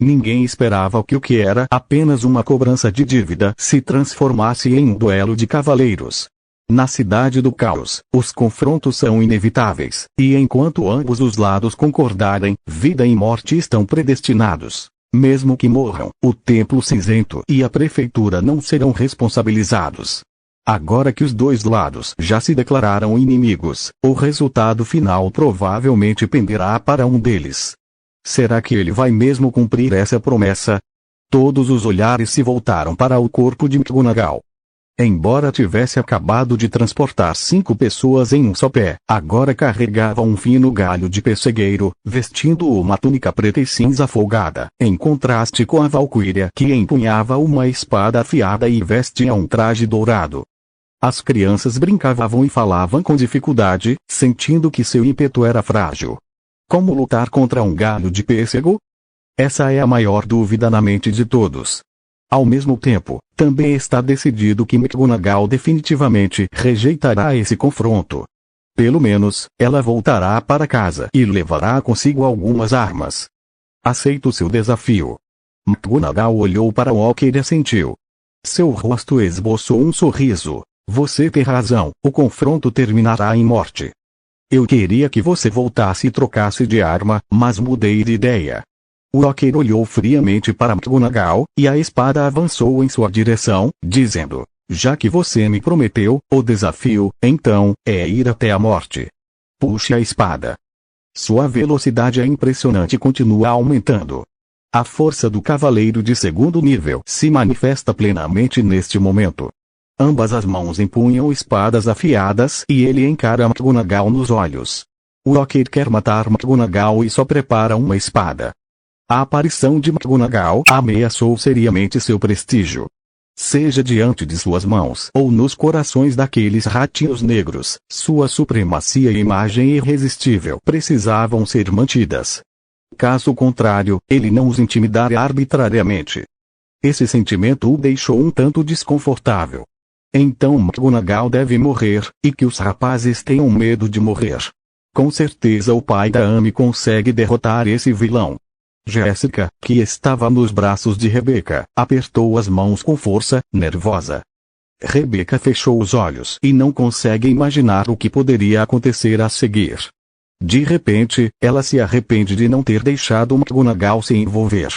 Ninguém esperava que o que era apenas uma cobrança de dívida se transformasse em um duelo de cavaleiros. Na Cidade do Caos, os confrontos são inevitáveis, e enquanto ambos os lados concordarem, vida e morte estão predestinados. Mesmo que morram, o Templo Cinzento e a Prefeitura não serão responsabilizados. Agora que os dois lados já se declararam inimigos, o resultado final provavelmente penderá para um deles. Será que ele vai mesmo cumprir essa promessa? Todos os olhares se voltaram para o corpo de McGonagall. Embora tivesse acabado de transportar 5 pessoas em um só pé, agora carregava um fino galho de pessegueiro, vestindo uma túnica preta e cinza folgada, em contraste com a Valkyria que empunhava uma espada afiada e vestia um traje dourado. As crianças brincavam e falavam com dificuldade, sentindo que seu ímpeto era frágil. Como lutar contra um galho de pêssego? Essa é a maior dúvida na mente de todos. Ao mesmo tempo, também está decidido que McGonagall definitivamente rejeitará esse confronto. Pelo menos, ela voltará para casa e levará consigo algumas armas. Aceito seu desafio. McGonagall olhou para Walker e assentiu. Seu rosto esboçou um sorriso. Você tem razão, o confronto terminará em morte. Eu queria que você voltasse e trocasse de arma, mas mudei de ideia. O Rocket olhou friamente para McGonagall, e a espada avançou em sua direção, dizendo, já que você me prometeu o desafio, então, é ir até a morte. Puxe a espada. Sua velocidade é impressionante e continua aumentando. A força do cavaleiro de segundo nível se manifesta plenamente neste momento. Ambas as mãos empunham espadas afiadas e ele encara McGonagall nos olhos. O Rocket quer matar McGonagall e só prepara uma espada. A aparição de McGonagall ameaçou seriamente seu prestígio. Seja diante de suas mãos ou nos corações daqueles ratinhos negros, sua supremacia e imagem irresistível precisavam ser mantidas. Caso contrário, ele não os intimidará arbitrariamente. Esse sentimento o deixou um tanto desconfortável. Então McGonagall deve morrer, e que os rapazes tenham medo de morrer. Com certeza o pai da Amy consegue derrotar esse vilão. Jéssica, que estava nos braços de Rebecca, apertou as mãos com força, nervosa. Rebecca fechou os olhos e não consegue imaginar o que poderia acontecer a seguir. De repente, ela se arrepende de não ter deixado McGonagall se envolver.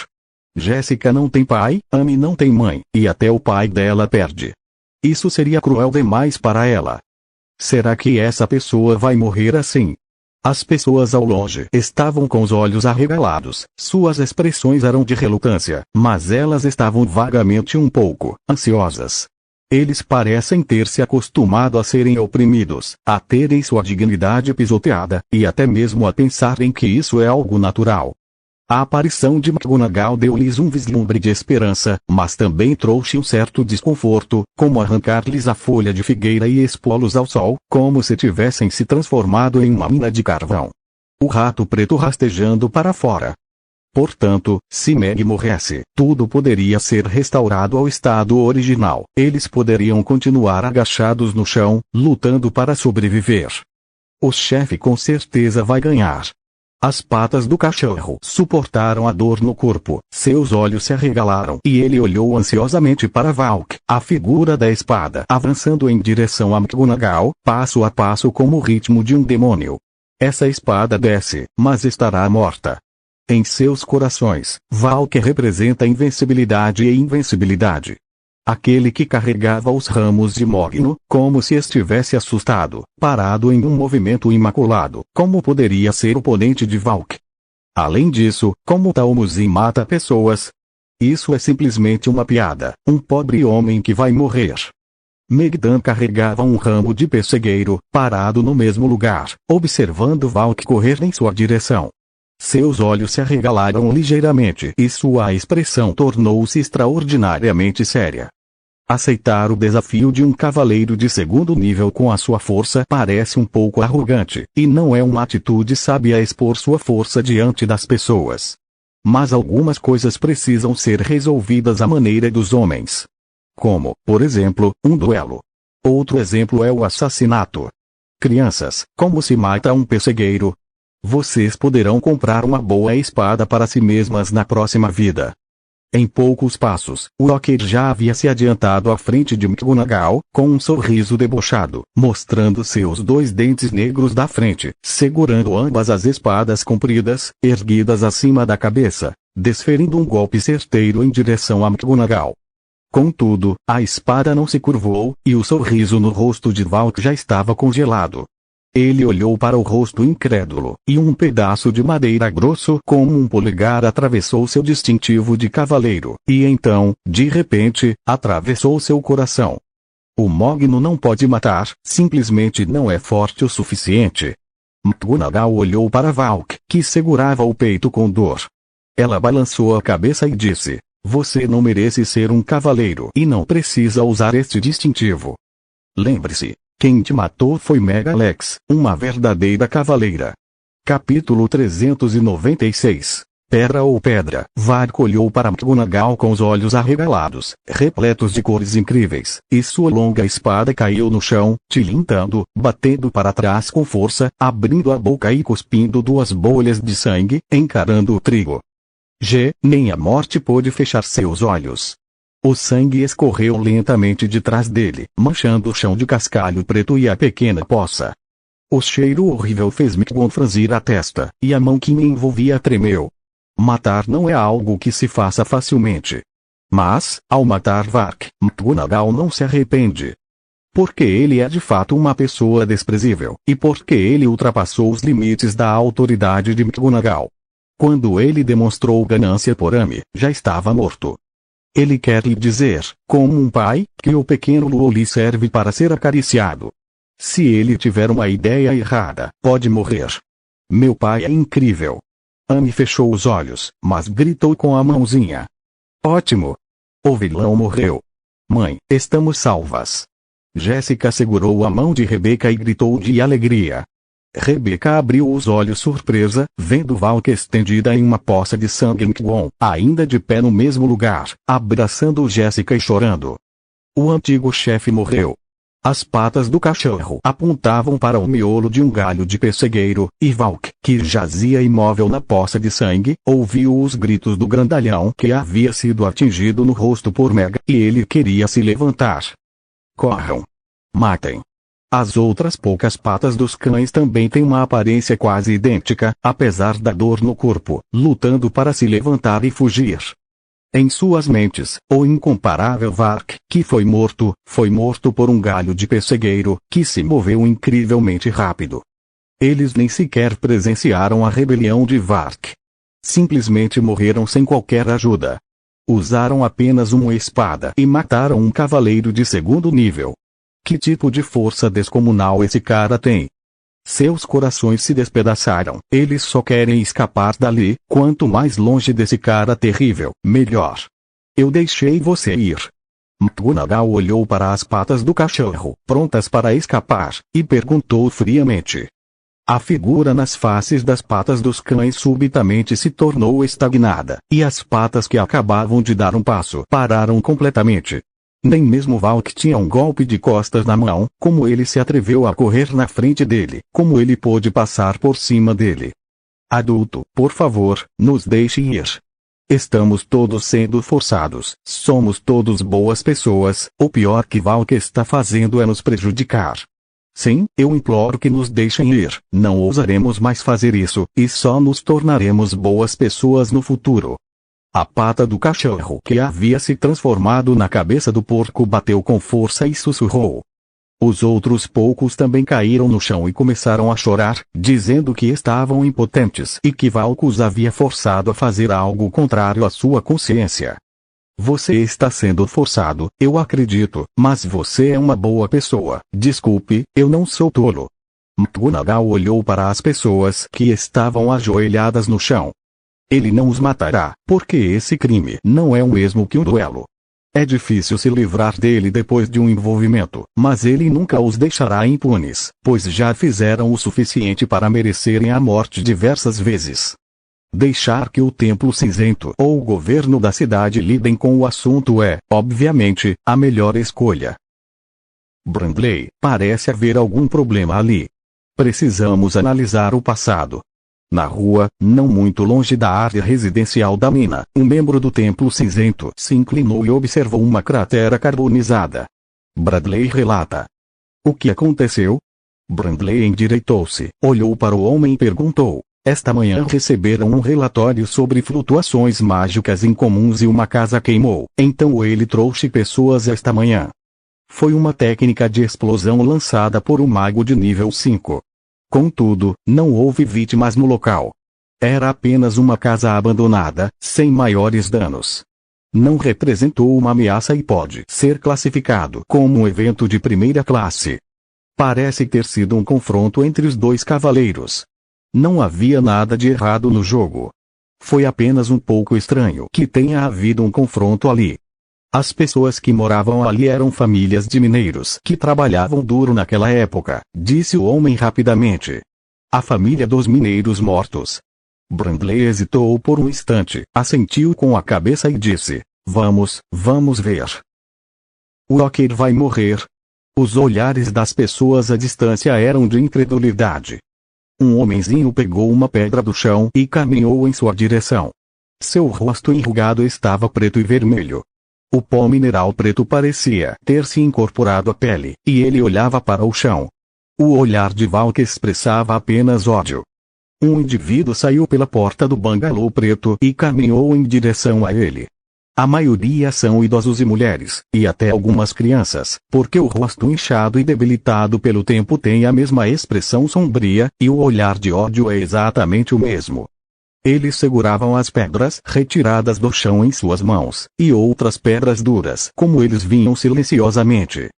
Jéssica não tem pai, Amy não tem mãe, e até o pai dela perde. Isso seria cruel demais para ela. Será que essa pessoa vai morrer assim? As pessoas ao longe estavam com os olhos arregalados, suas expressões eram de relutância, mas elas estavam vagamente um pouco ansiosas. Eles parecem ter se acostumado a serem oprimidos, a terem sua dignidade pisoteada, e até mesmo a pensarem que isso é algo natural. A aparição de McGonagall deu-lhes um vislumbre de esperança, mas também trouxe um certo desconforto, como arrancar-lhes a folha de figueira e expô-los ao sol, como se tivessem se transformado em uma mina de carvão. O rato preto rastejando para fora. Portanto, se Meg morresse, tudo poderia ser restaurado ao estado original. Eles poderiam continuar agachados no chão, lutando para sobreviver. O chefe com certeza vai ganhar. As patas do cachorro suportaram a dor no corpo, seus olhos se arregalaram e ele olhou ansiosamente para Valk, a figura da espada avançando em direção a McGonagall, passo a passo como o ritmo de um demônio. Essa espada desce, mas estará morta. Em seus corações, Valk representa invencibilidade e invencibilidade. Aquele que carregava os ramos de mogno, como se estivesse assustado, parado em um movimento imaculado, como poderia ser oponente de Valk? Além disso, como Talmusim mata pessoas? Isso é simplesmente uma piada, um pobre homem que vai morrer. Megdan carregava um ramo de pessegueiro, parado no mesmo lugar, observando Valk correr em sua direção. Seus olhos se arregalaram ligeiramente e sua expressão tornou-se extraordinariamente séria. Aceitar o desafio de um cavaleiro de segundo nível com a sua força parece um pouco arrogante, e não é uma atitude sábia expor sua força diante das pessoas. Mas algumas coisas precisam ser resolvidas à maneira dos homens. Como, por exemplo, um duelo. Outro exemplo é o assassinato. Crianças, como se mata um pessegueiro? Vocês poderão comprar uma boa espada para si mesmas na próxima vida. Em poucos passos, Walker já havia se adiantado à frente de McGonagall, com um sorriso debochado, mostrando seus 2 dentes negros da frente, segurando ambas as espadas compridas, erguidas acima da cabeça, desferindo um golpe certeiro em direção a McGonagall. Contudo, a espada não se curvou, e o sorriso no rosto de Valk já estava congelado. Ele olhou para o rosto incrédulo, e um pedaço de madeira grosso como um polegar atravessou seu distintivo de cavaleiro, e então, de repente, atravessou seu coração. O mogno não pode matar, simplesmente não é forte o suficiente. McGonagall olhou para Valk, que segurava o peito com dor. Ela balançou a cabeça e disse: "Você não merece ser um cavaleiro e não precisa usar este distintivo. Lembre-se. Quem te matou foi Megalex, uma verdadeira cavaleira." Capítulo 396. Pedra ou pedra. Vark olhou para McGonagall com os olhos arregalados, repletos de cores incríveis, e sua longa espada caiu no chão, tilintando, batendo para trás com força, abrindo a boca e cuspindo 2 bolhas de sangue, encarando o trigo. Nem a morte pôde fechar seus olhos. O sangue escorreu lentamente de trás dele, manchando o chão de cascalho preto e a pequena poça. O cheiro horrível fez McGonagall franzir a testa, e a mão que me envolvia tremeu. Matar não é algo que se faça facilmente. Mas, ao matar Vark, McGonagall não se arrepende. Porque ele é de fato uma pessoa desprezível, e porque ele ultrapassou os limites da autoridade de McGonagall. Quando ele demonstrou ganância por Amy, já estava morto. Ele quer lhe dizer, como um pai, que o pequeno Lou lhe serve para ser acariciado. Se ele tiver uma ideia errada, pode morrer. Meu pai é incrível. Amy fechou os olhos, mas gritou com a mãozinha. Ótimo! O vilão morreu. Mãe, estamos salvas. Jéssica segurou a mão de Rebecca e gritou de alegria. Rebecca abriu os olhos surpresa, vendo Valk estendida em uma poça de sangue em Kwon, ainda de pé no mesmo lugar, abraçando Jessica e chorando. O antigo chefe morreu. As patas do cachorro apontavam para o miolo de um galho de pessegueiro, e Valk, que jazia imóvel na poça de sangue, ouviu os gritos do grandalhão que havia sido atingido no rosto por Meg, e ele queria se levantar. Corram! Matem! As outras poucas patas dos cães também têm uma aparência quase idêntica, apesar da dor no corpo, lutando para se levantar e fugir. Em suas mentes, o incomparável Valk, que foi morto por um galho de pessegueiro, que se moveu incrivelmente rápido. Eles nem sequer presenciaram a rebelião de Valk. Simplesmente morreram sem qualquer ajuda. Usaram apenas uma espada e mataram um cavaleiro de segundo nível. Que tipo de força descomunal esse cara tem? Seus corações se despedaçaram. Eles só querem escapar dali. Quanto mais longe desse cara terrível, melhor. Eu deixei você ir. McGonagall olhou para as patas do cachorro, prontas para escapar, e perguntou friamente. A figura nas faces das patas dos cães subitamente se tornou estagnada, e as patas que acabavam de dar um passo pararam completamente. Nem mesmo Valk tinha um golpe de costas na mão. Como ele se atreveu a correr na frente dele? Como ele pôde passar por cima dele? Adulto, por favor, nos deixe ir. Estamos todos sendo forçados. Somos todos boas pessoas. O pior que Valk está fazendo é nos prejudicar. Sim, eu imploro que nos deixem ir. Não ousaremos mais fazer isso, e só nos tornaremos boas pessoas no futuro. A pata do cachorro que havia se transformado na cabeça do porco bateu com força e sussurrou. Os outros poucos também caíram no chão e começaram a chorar, dizendo que estavam impotentes e que Valk os havia forçado a fazer algo contrário à sua consciência. Você está sendo forçado, eu acredito, mas você é uma boa pessoa. Desculpe, eu não sou tolo. McGonagall olhou para as pessoas que estavam ajoelhadas no chão. Ele não os matará, porque esse crime não é o mesmo que um duelo. É difícil se livrar dele depois de um envolvimento, mas ele nunca os deixará impunes, pois já fizeram o suficiente para merecerem a morte diversas vezes. Deixar que o Templo Cinzento ou o governo da cidade lidem com o assunto é, obviamente, a melhor escolha. Brindley, parece haver algum problema ali. Precisamos analisar o passado. Na rua, não muito longe da área residencial da mina, um membro do Templo Cinzento se inclinou e observou uma cratera carbonizada. Bradley relata. O que aconteceu? Brindley endireitou-se, olhou para o homem e perguntou. Esta manhã receberam um relatório sobre flutuações mágicas incomuns e uma casa queimou, então ele trouxe pessoas esta manhã. Foi uma técnica de explosão lançada por um mago de nível 5. Contudo, não houve vítimas no local. Era apenas uma casa abandonada, sem maiores danos. Não representou uma ameaça e pode ser classificado como um evento de primeira classe. Parece ter sido um confronto entre os dois cavaleiros. Não havia nada de errado no jogo. Foi apenas um pouco estranho que tenha havido um confronto ali. As pessoas que moravam ali eram famílias de mineiros que trabalhavam duro naquela época, disse o homem rapidamente. A família dos mineiros mortos. Brindley hesitou por um instante, assentiu com a cabeça e disse, vamos ver. O Walker vai morrer? Os olhares das pessoas à distância eram de incredulidade. Um homenzinho pegou uma pedra do chão e caminhou em sua direção. Seu rosto enrugado estava preto e vermelho. O pó mineral preto parecia ter se incorporado à pele, e ele olhava para o chão. O olhar de Valk expressava apenas ódio. Um indivíduo saiu pela porta do bangalô preto e caminhou em direção a ele. A maioria são idosos e mulheres, e até algumas crianças, porque o rosto inchado e debilitado pelo tempo tem a mesma expressão sombria, e o olhar de ódio é exatamente o mesmo. Eles seguravam as pedras retiradas do chão em suas mãos, e outras pedras duras como eles vinham silenciosamente.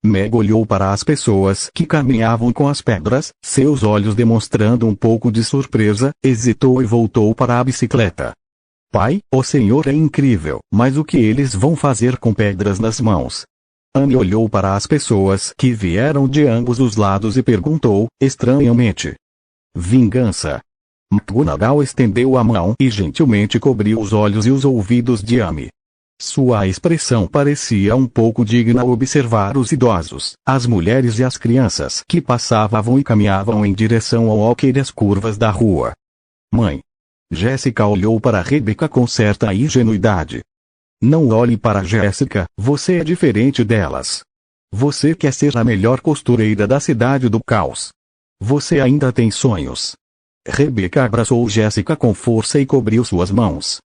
Meg olhou para as pessoas que caminhavam com as pedras, seus olhos demonstrando um pouco de surpresa, hesitou e voltou para a bicicleta. Pai, o senhor é incrível, mas o que eles vão fazer com pedras nas mãos? Anne olhou para as pessoas que vieram de ambos os lados e perguntou, estranhamente. Vingança. McGonagall estendeu a mão e gentilmente cobriu os olhos e os ouvidos de Amy. Sua expressão parecia um pouco digna ao observar os idosos, as mulheres e as crianças que passavam e caminhavam em direção ao walker e as curvas da rua. Mãe. Jéssica olhou para Rebecca com certa ingenuidade. Não olhe para Jéssica, você é diferente delas. Você quer ser a melhor costureira da cidade do caos. Você ainda tem sonhos. Rebecca abraçou Jéssica com força e cobriu suas mãos.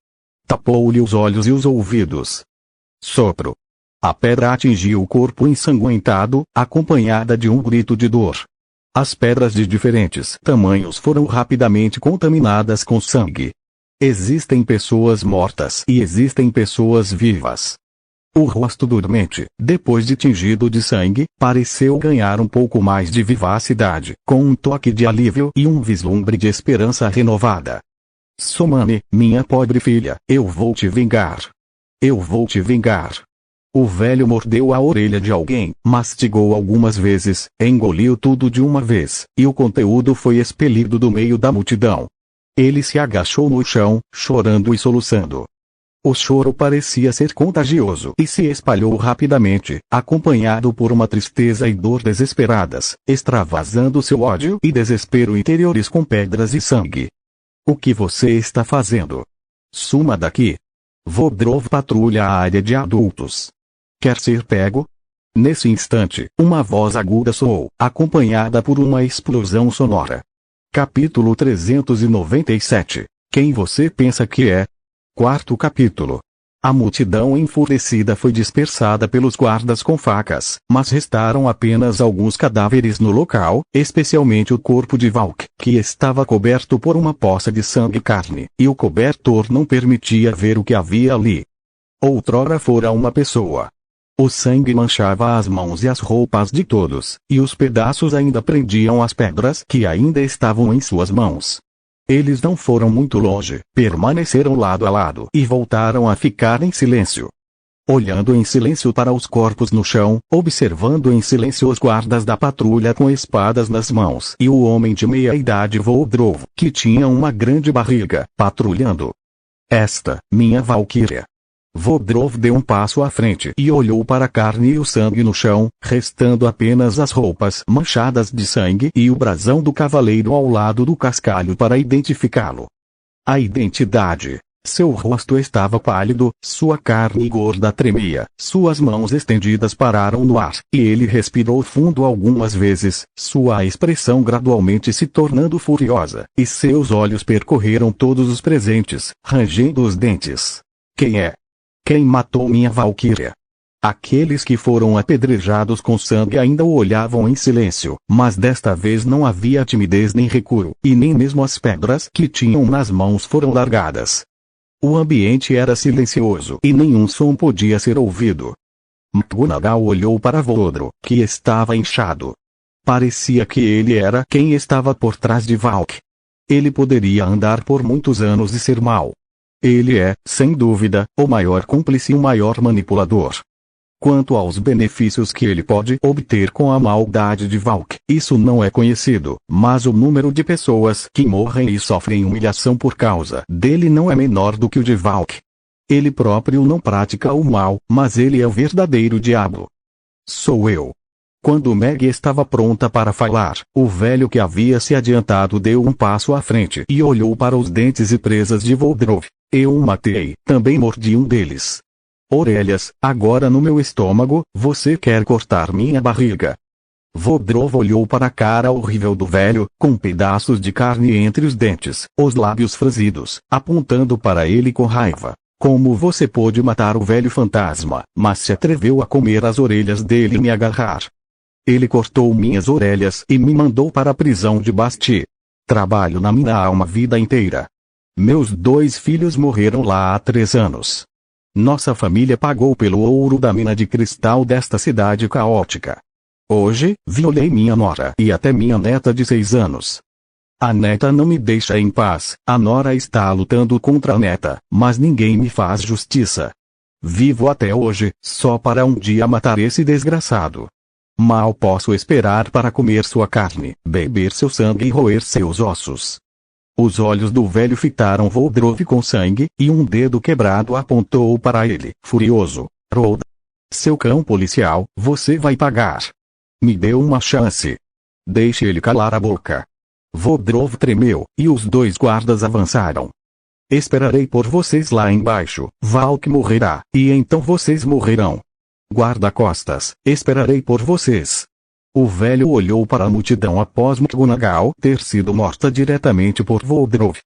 Tapou-lhe os olhos e os ouvidos. Sopro. A pedra atingiu o corpo ensanguentado, acompanhada de um grito de dor. As pedras de diferentes tamanhos foram rapidamente contaminadas com sangue. Existem pessoas mortas e existem pessoas vivas. O rosto dormente, depois de tingido de sangue, pareceu ganhar um pouco mais de vivacidade, com um toque de alívio e um vislumbre de esperança renovada. Somane, minha pobre filha, eu vou te vingar. Eu vou te vingar. O velho mordeu a orelha de alguém, mastigou algumas vezes, engoliu tudo de uma vez, e o conteúdo foi expelido do meio da multidão. Ele se agachou no chão, chorando e soluçando. O choro parecia ser contagioso e se espalhou rapidamente, acompanhado por uma tristeza e dor desesperadas, extravasando seu ódio e desespero interiores com pedras e sangue. O que você está fazendo? Suma daqui. Vodrov patrulha a área de adultos. Quer ser pego? Nesse instante, uma voz aguda soou, acompanhada por uma explosão sonora. Capítulo 397. Quem você pensa que é? Quarto capítulo. A multidão enfurecida foi dispersada pelos guardas com facas, mas restaram apenas alguns cadáveres no local, especialmente o corpo de Valk, que estava coberto por uma poça de sangue e carne, e o cobertor não permitia ver o que havia ali. Outrora fora uma pessoa. O sangue manchava as mãos e as roupas de todos, e os pedaços ainda prendiam as pedras que ainda estavam em suas mãos. Eles não foram muito longe, permaneceram lado a lado e voltaram a ficar em silêncio. Olhando em silêncio para os corpos no chão, observando em silêncio os guardas da patrulha com espadas nas mãos e o homem de meia-idade Vodrov, que tinha uma grande barriga, patrulhando. Esta, minha Valquíria. Vodrov deu um passo à frente e olhou para a carne e o sangue no chão, restando apenas as roupas manchadas de sangue e o brasão do cavaleiro ao lado do cascalho para identificá-lo. A identidade. Seu rosto estava pálido, sua carne gorda tremia, suas mãos estendidas pararam no ar, e ele respirou fundo algumas vezes, sua expressão gradualmente se tornando furiosa, e seus olhos percorreram todos os presentes, rangendo os dentes. Quem é? Quem matou minha Valquíria? Aqueles que foram apedrejados com sangue ainda o olhavam em silêncio, mas desta vez não havia timidez nem recuo, e nem mesmo as pedras que tinham nas mãos foram largadas. O ambiente era silencioso e nenhum som podia ser ouvido. McGonagall olhou para Vodrov, que estava inchado. Parecia que ele era quem estava por trás de Valk. Ele poderia andar por muitos anos e ser mau. Ele é, sem dúvida, o maior cúmplice e o maior manipulador. Quanto aos benefícios que ele pode obter com a maldade de Valk, isso não é conhecido, mas o número de pessoas que morrem e sofrem humilhação por causa dele não é menor do que o de Valk. Ele próprio não pratica o mal, mas ele é o verdadeiro diabo. Sou eu. Quando Meg estava pronta para falar, o velho que havia se adiantado deu um passo à frente e olhou para os dentes e presas de Vodrov. Eu o matei, também mordi um deles. Orelhas, agora no meu estômago, você quer cortar minha barriga? Vodrov olhou para a cara horrível do velho, com pedaços de carne entre os dentes, os lábios franzidos, apontando para ele com raiva. Como você pôde matar o velho fantasma, mas se atreveu a comer as orelhas dele e me agarrar? Ele cortou minhas orelhas e me mandou para a prisão de Basti. Trabalho na mina há uma vida inteira. Meus 2 filhos morreram lá há 3 anos. Nossa família pagou pelo ouro da mina de cristal desta cidade caótica. Hoje, violei minha nora e até minha neta de 6 anos. A neta não me deixa em paz, a nora está lutando contra a neta, mas ninguém me faz justiça. Vivo até hoje, só para um dia matar esse desgraçado. Mal posso esperar para comer sua carne, beber seu sangue e roer seus ossos. Os olhos do velho fitaram Voldrov com sangue, e um dedo quebrado apontou para ele, furioso. Roda. Seu cão policial, você vai pagar. Me dê uma chance. Deixe ele calar a boca. Voldrov tremeu, e os dois guardas avançaram. Esperarei por vocês lá embaixo, Valk morrerá, e então vocês morrerão. Guarda-costas, esperarei por vocês. O velho olhou para a multidão após McGonagall ter sido morta diretamente por Voldrov.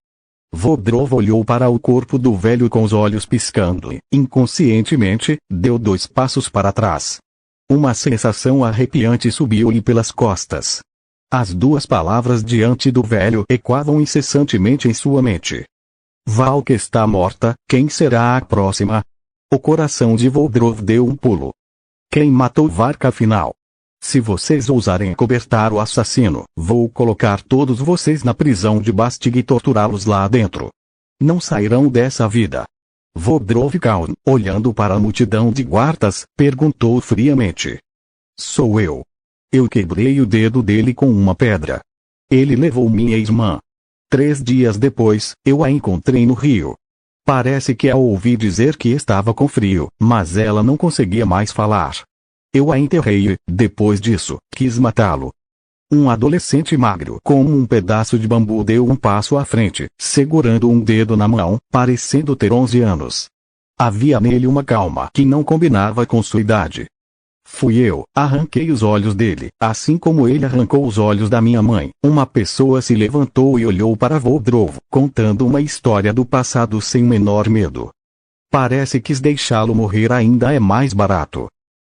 Voldrov olhou para o corpo do velho com os olhos piscando e, inconscientemente, deu 2 passos para trás. Uma sensação arrepiante subiu-lhe pelas costas. As 2 palavras diante do velho ecoavam incessantemente em sua mente. Valk está morta, quem será a próxima? O coração de Voldrov deu um pulo. Quem matou Varka afinal? Se vocês ousarem cobertar o assassino, vou colocar todos vocês na prisão de Bastig e torturá-los lá dentro. Não sairão dessa vida. Voldrov Kaun, olhando para a multidão de guardas, perguntou friamente. Sou eu. Eu quebrei o dedo dele com uma pedra. Ele levou minha irmã. 3 dias depois, eu a encontrei no rio. Parece que a ouvi dizer que estava com frio, mas ela não conseguia mais falar. Eu a enterrei e, depois disso, quis matá-lo. Um adolescente magro como um pedaço de bambu deu um passo à frente, segurando um dedo na mão, parecendo ter 11 anos. Havia nele uma calma que não combinava com sua idade. Fui eu, arranquei os olhos dele, assim como ele arrancou os olhos da minha mãe. Uma pessoa se levantou e olhou para Voldrov, contando uma história do passado sem o menor medo. Parece que deixá-lo morrer ainda é mais barato.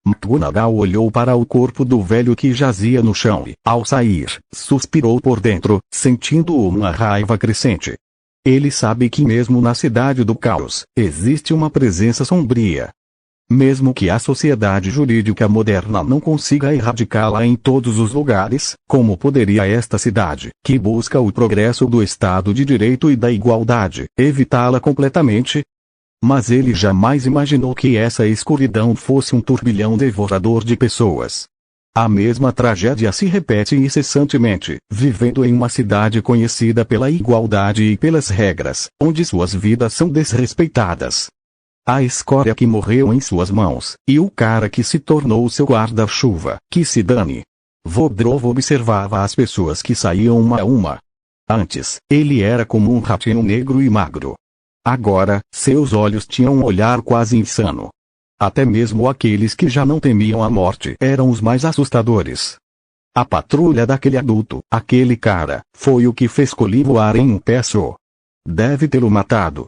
McGonagall olhou para o corpo do velho que jazia no chão e, ao sair, suspirou por dentro, sentindo uma raiva crescente. Ele sabe que mesmo na cidade do caos, existe uma presença sombria. Mesmo que a sociedade jurídica moderna não consiga erradicá-la em todos os lugares, como poderia esta cidade, que busca o progresso do Estado de Direito e da igualdade, evitá-la completamente? Mas ele jamais imaginou que essa escuridão fosse um turbilhão devorador de pessoas. A mesma tragédia se repete incessantemente, vivendo em uma cidade conhecida pela igualdade e pelas regras, onde suas vidas são desrespeitadas. A escória que morreu em suas mãos, e o cara que se tornou seu guarda-chuva, que se dane. Voldrov observava as pessoas que saíam uma a uma. Antes, ele era como um ratinho negro e magro. Agora, seus olhos tinham um olhar quase insano. Até mesmo aqueles que já não temiam a morte eram os mais assustadores. A patrulha daquele adulto, aquele cara, foi o que fez Colin voar em um pé só. Deve tê-lo matado.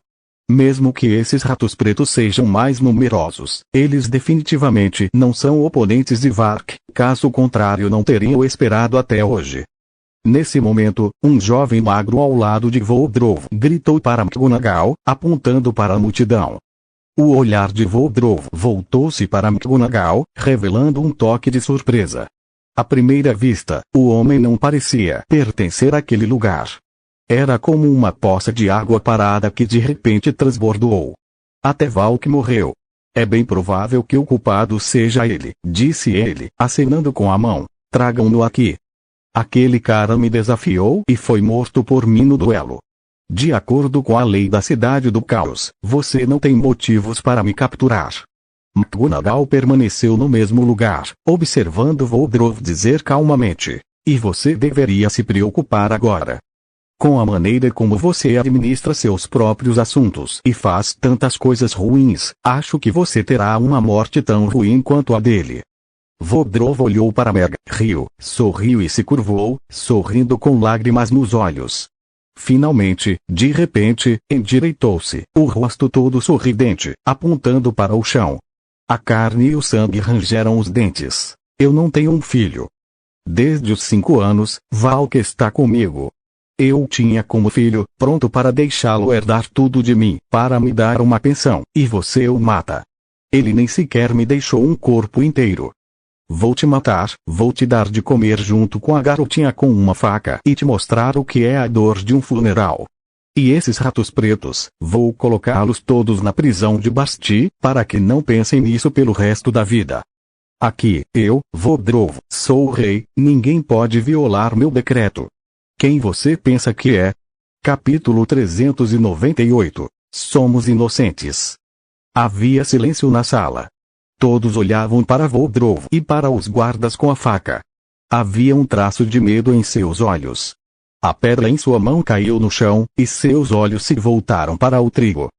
Mesmo que esses ratos pretos sejam mais numerosos, eles definitivamente não são oponentes de Vark, caso contrário não teriam esperado até hoje. Nesse momento, um jovem magro ao lado de Voldrov gritou para McGonagall, apontando para a multidão. O olhar de Voldrov voltou-se para McGonagall, revelando um toque de surpresa. À primeira vista, o homem não parecia pertencer àquele lugar. Era como uma poça de água parada que de repente transbordou. Até Valk morreu. É bem provável que o culpado seja ele, disse ele, acenando com a mão. Tragam-no aqui. Aquele cara me desafiou e foi morto por mim no duelo. De acordo com a lei da Cidade do Caos, você não tem motivos para me capturar. McGonagall permaneceu no mesmo lugar, observando Voldrov dizer calmamente. E você deveria se preocupar agora com a maneira como você administra seus próprios assuntos e faz tantas coisas ruins. Acho que você terá uma morte tão ruim quanto a dele. Voldrov olhou para Meg, riu, sorriu e se curvou, sorrindo com lágrimas nos olhos. Finalmente, de repente, endireitou-se, o rosto todo sorridente, apontando para o chão. A carne e o sangue rangeram os dentes. Eu não tenho um filho. Desde os 5 anos, Valk está comigo. Eu o tinha como filho, pronto para deixá-lo herdar tudo de mim, para me dar uma pensão, e você o mata. Ele nem sequer me deixou um corpo inteiro. Vou te matar, vou te dar de comer junto com a garotinha com uma faca e te mostrar o que é a dor de um funeral. E esses ratos pretos, vou colocá-los todos na prisão de Basti, para que não pensem nisso pelo resto da vida. Aqui, eu, Vodrov, sou o rei, ninguém pode violar meu decreto. Quem você pensa que é? Capítulo 398. Somos inocentes. Havia silêncio na sala. Todos olhavam para Vodrov e para os guardas com a faca. Havia um traço de medo em seus olhos. A pedra em sua mão caiu no chão, e seus olhos se voltaram para o trigo.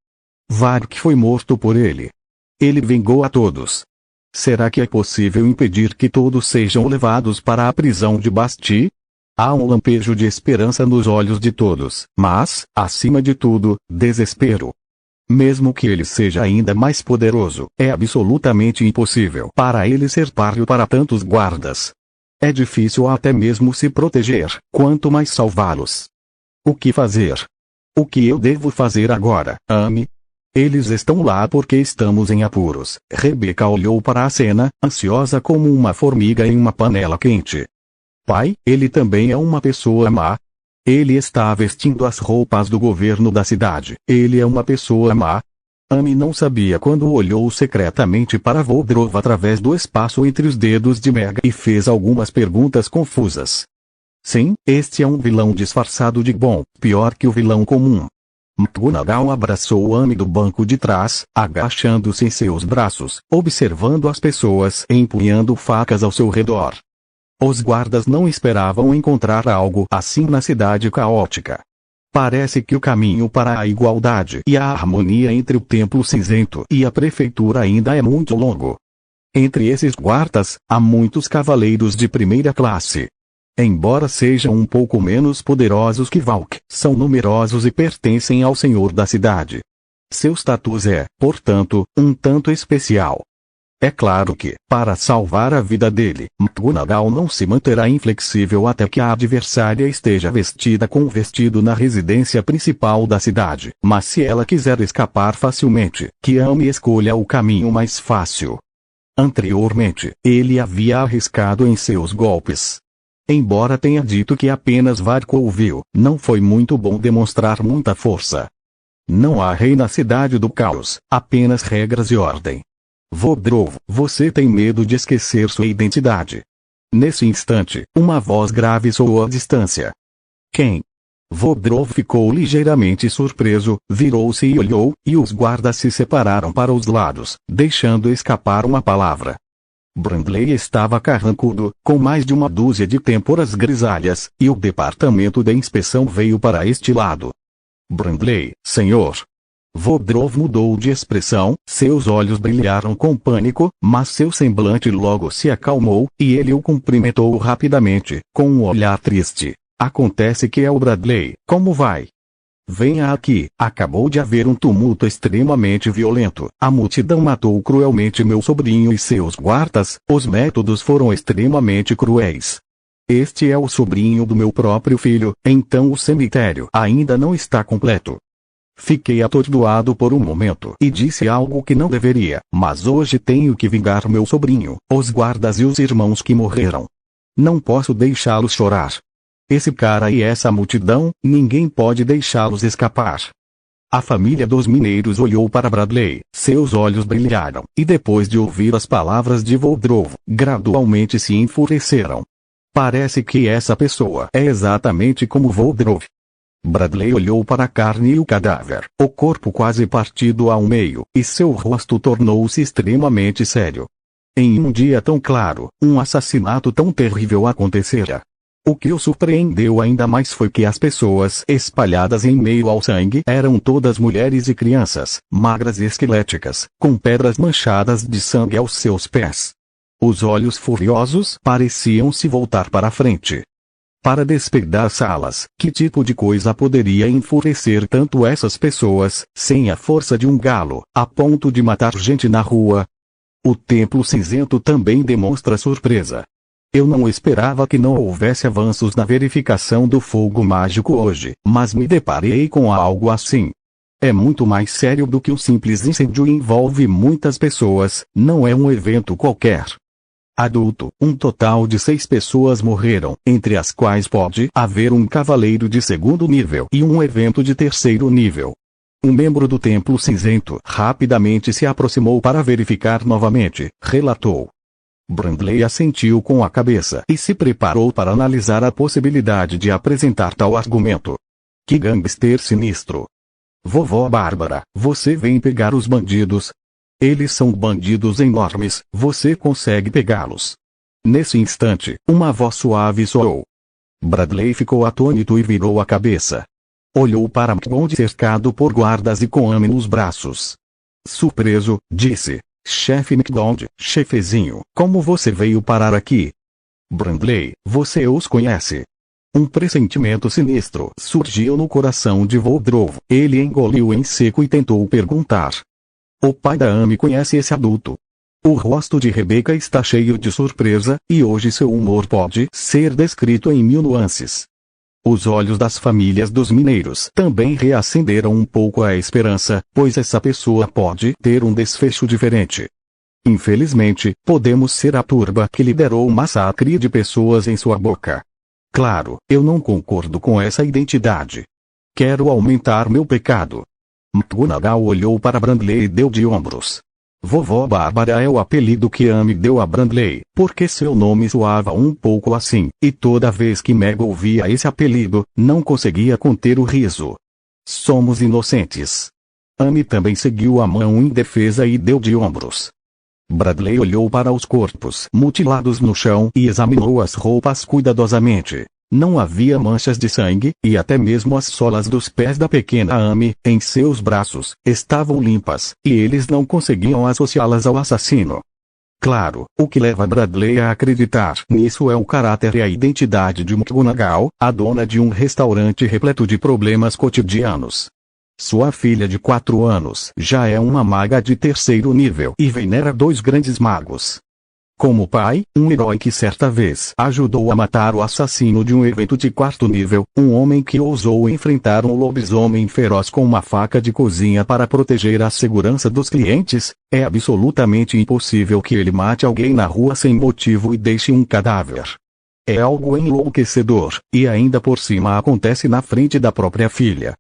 Vark foi morto por ele. Ele vingou a todos. Será que é possível impedir que todos sejam levados para a prisão de Basti? Há um lampejo de esperança nos olhos de todos, mas, acima de tudo, desespero. Mesmo que ele seja ainda mais poderoso, é absolutamente impossível para ele ser páreo para tantos guardas. É difícil até mesmo se proteger, quanto mais salvá-los. O que fazer? O que eu devo fazer agora, Amy? Eles estão lá porque estamos em apuros. Rebecca olhou para a cena, ansiosa como uma formiga em uma panela quente. Pai, ele também é uma pessoa má? Ele está vestindo as roupas do governo da cidade. Ele é uma pessoa má? Amy não sabia quando olhou secretamente para Vodrov através do espaço entre os dedos de Mega e fez algumas perguntas confusas. Sim, este é um vilão disfarçado de bom, pior que o vilão comum. McGonagall abraçou Amy do banco de trás, agachando-se em seus braços, observando as pessoas empunhando facas ao seu redor. Os guardas não esperavam encontrar algo assim na cidade caótica. Parece que o caminho para a igualdade e a harmonia entre o Templo Cinzento e a prefeitura ainda é muito longo. Entre esses guardas, há muitos cavaleiros de primeira classe. Embora sejam um pouco menos poderosos que Valk, são numerosos e pertencem ao senhor da cidade. Seu status é, portanto, um tanto especial. É claro que, para salvar a vida dele, McGonagall não se manterá inflexível até que a adversária esteja vestida com o vestido na residência principal da cidade. Mas se ela quiser escapar facilmente, que Amy escolha o caminho mais fácil. Anteriormente, ele havia arriscado em seus golpes. Embora tenha dito que apenas Vark ouviu, não foi muito bom demonstrar muita força. Não há rei na cidade do caos, apenas regras e ordem. Vodrov, você tem medo de esquecer sua identidade. Nesse instante, uma voz grave soou à distância. Quem? Vodrov ficou ligeiramente surpreso, virou-se e olhou, e os guardas se separaram para os lados, deixando escapar uma palavra. Brandley estava carrancudo, com mais de uma dúzia de têmporas grisalhas, e o departamento de inspeção veio para este lado. Brandley, senhor. Vodrov mudou de expressão, seus olhos brilharam com pânico, mas seu semblante logo se acalmou, e ele o cumprimentou rapidamente, com um olhar triste. Acontece que é o Bradley, como vai? Venha aqui, acabou de haver um tumulto extremamente violento. A multidão matou cruelmente meu sobrinho e seus guardas, os métodos foram extremamente cruéis. Este é o sobrinho do meu próprio filho, então o cemitério ainda não está completo. Fiquei atordoado por um momento e disse algo que não deveria, mas hoje tenho que vingar meu sobrinho, os guardas e os irmãos que morreram. Não posso deixá-los chorar. Esse cara e essa multidão, ninguém pode deixá-los escapar. A família dos mineiros olhou para Bradley, seus olhos brilharam, e depois de ouvir as palavras de Vodrov, gradualmente se enfureceram. Parece que essa pessoa é exatamente como Vodrov. Bradley olhou para a carne e o cadáver, o corpo quase partido ao meio, e seu rosto tornou-se extremamente sério. Em um dia tão claro, um assassinato tão terrível acontecera. O que o surpreendeu ainda mais foi que as pessoas espalhadas em meio ao sangue eram todas mulheres e crianças, magras e esqueléticas, com pedras manchadas de sangue aos seus pés. Os olhos furiosos pareciam se voltar para a frente. Para despedaçá-las, que tipo de coisa poderia enfurecer tanto essas pessoas, sem a força de um galo, a ponto de matar gente na rua? O Templo Cinzento também demonstra surpresa. Eu não esperava que não houvesse avanços na verificação do fogo mágico hoje, mas me deparei com algo assim. É muito mais sério do que um simples incêndio e envolve muitas pessoas, não é um evento qualquer. Adulto, um total de 6 pessoas morreram, entre as quais pode haver um cavaleiro de 2º nível e um evento de 3º nível. Um membro do Templo Cinzento rapidamente se aproximou para verificar novamente, relatou. Brandley assentiu com a cabeça e se preparou para analisar a possibilidade de apresentar tal argumento. Que gangster sinistro! Vovó Bárbara, você vem pegar os bandidos? Eles são bandidos enormes, você consegue pegá-los? Nesse instante, uma voz suave soou. Bradley ficou atônito e virou a cabeça. Olhou para McGonagall cercado por guardas e com Amy nos braços. Surpreso, disse: Chefe McGonagall, chefezinho, como você veio parar aqui? Brandley, você os conhece? Um pressentimento sinistro surgiu no coração de Voldrov. Ele engoliu em seco e tentou perguntar. O pai da Amy conhece esse adulto? O rosto de Rebecca está cheio de surpresa, e hoje seu humor pode ser descrito em 1000 nuances. Os olhos das famílias dos mineiros também reacenderam um pouco a esperança, pois essa pessoa pode ter um desfecho diferente. Infelizmente, podemos ser a turba que liderou o massacre de pessoas em sua boca. Claro, eu não concordo com essa identidade. Quero aumentar meu pecado. McGonagall olhou para Brandley e deu de ombros. Vovó Bárbara é o apelido que Amy deu a Brandley, porque seu nome soava um pouco assim, e toda vez que Meg ouvia esse apelido, não conseguia conter o riso. Somos inocentes. Amy também seguiu a mão em defesa e deu de ombros. Bradley olhou para os corpos mutilados no chão e examinou as roupas cuidadosamente. Não havia manchas de sangue, e até mesmo as solas dos pés da pequena Amy, em seus braços, estavam limpas, e eles não conseguiam associá-las ao assassino. Claro, o que leva Bradley a acreditar nisso é o caráter e a identidade de McGonagall, a dona de um restaurante repleto de problemas cotidianos. Sua filha de 4 anos já é uma maga de 3º nível e venera 2 grandes magos. Como pai, um herói que certa vez ajudou a matar o assassino de um evento de 4º nível, um homem que ousou enfrentar um lobisomem feroz com uma faca de cozinha para proteger a segurança dos clientes, é absolutamente impossível que ele mate alguém na rua sem motivo e deixe um cadáver. É algo enlouquecedor, e ainda por cima acontece na frente da própria filha.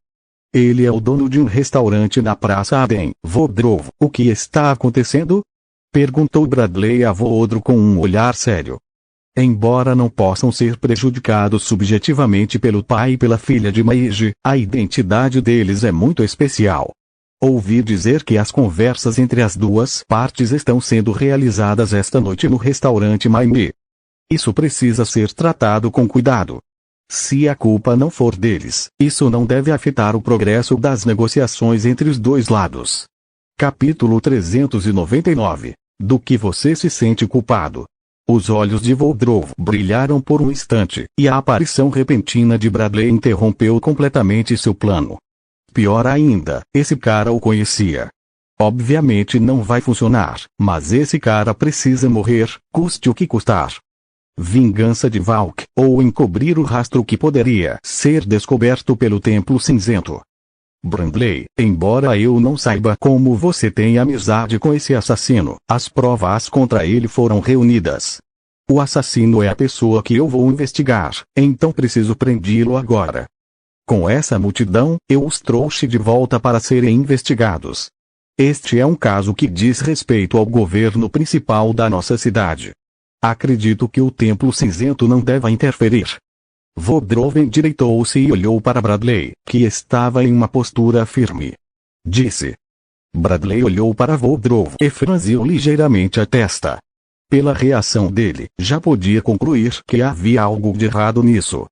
Ele é o dono de um restaurante na Praça Aden. Voldrov, o que está acontecendo? Perguntou Bradley a Voldrov com um olhar sério. Embora não possam ser prejudicados subjetivamente pelo pai e pela filha de Maige, a identidade deles é muito especial. Ouvi dizer que as conversas entre as duas partes estão sendo realizadas esta noite no restaurante Maime. Isso precisa ser tratado com cuidado. Se a culpa não for deles, isso não deve afetar o progresso das negociações entre os dois lados. Capítulo 399. Do que você se sente culpado? Os olhos de Voldrov brilharam por um instante, e a aparição repentina de Bradley interrompeu completamente seu plano. Pior ainda, esse cara o conhecia. Obviamente não vai funcionar, mas esse cara precisa morrer, custe o que custar. Vingança de Valk, ou encobrir o rastro que poderia ser descoberto pelo Templo Cinzento. Brandley, embora eu não saiba como você tem amizade com esse assassino, as provas contra ele foram reunidas. O assassino é a pessoa que eu vou investigar, então preciso prendê-lo agora. Com essa multidão, eu os trouxe de volta para serem investigados. Este é um caso que diz respeito ao governo principal da nossa cidade. Acredito que o Templo Cinzento não deva interferir. Voldrov endireitou-se e olhou para Bradley, que estava em uma postura firme. Disse. Bradley olhou para Voldrov e franziu ligeiramente a testa. Pela reação dele, já podia concluir que havia algo de errado nisso.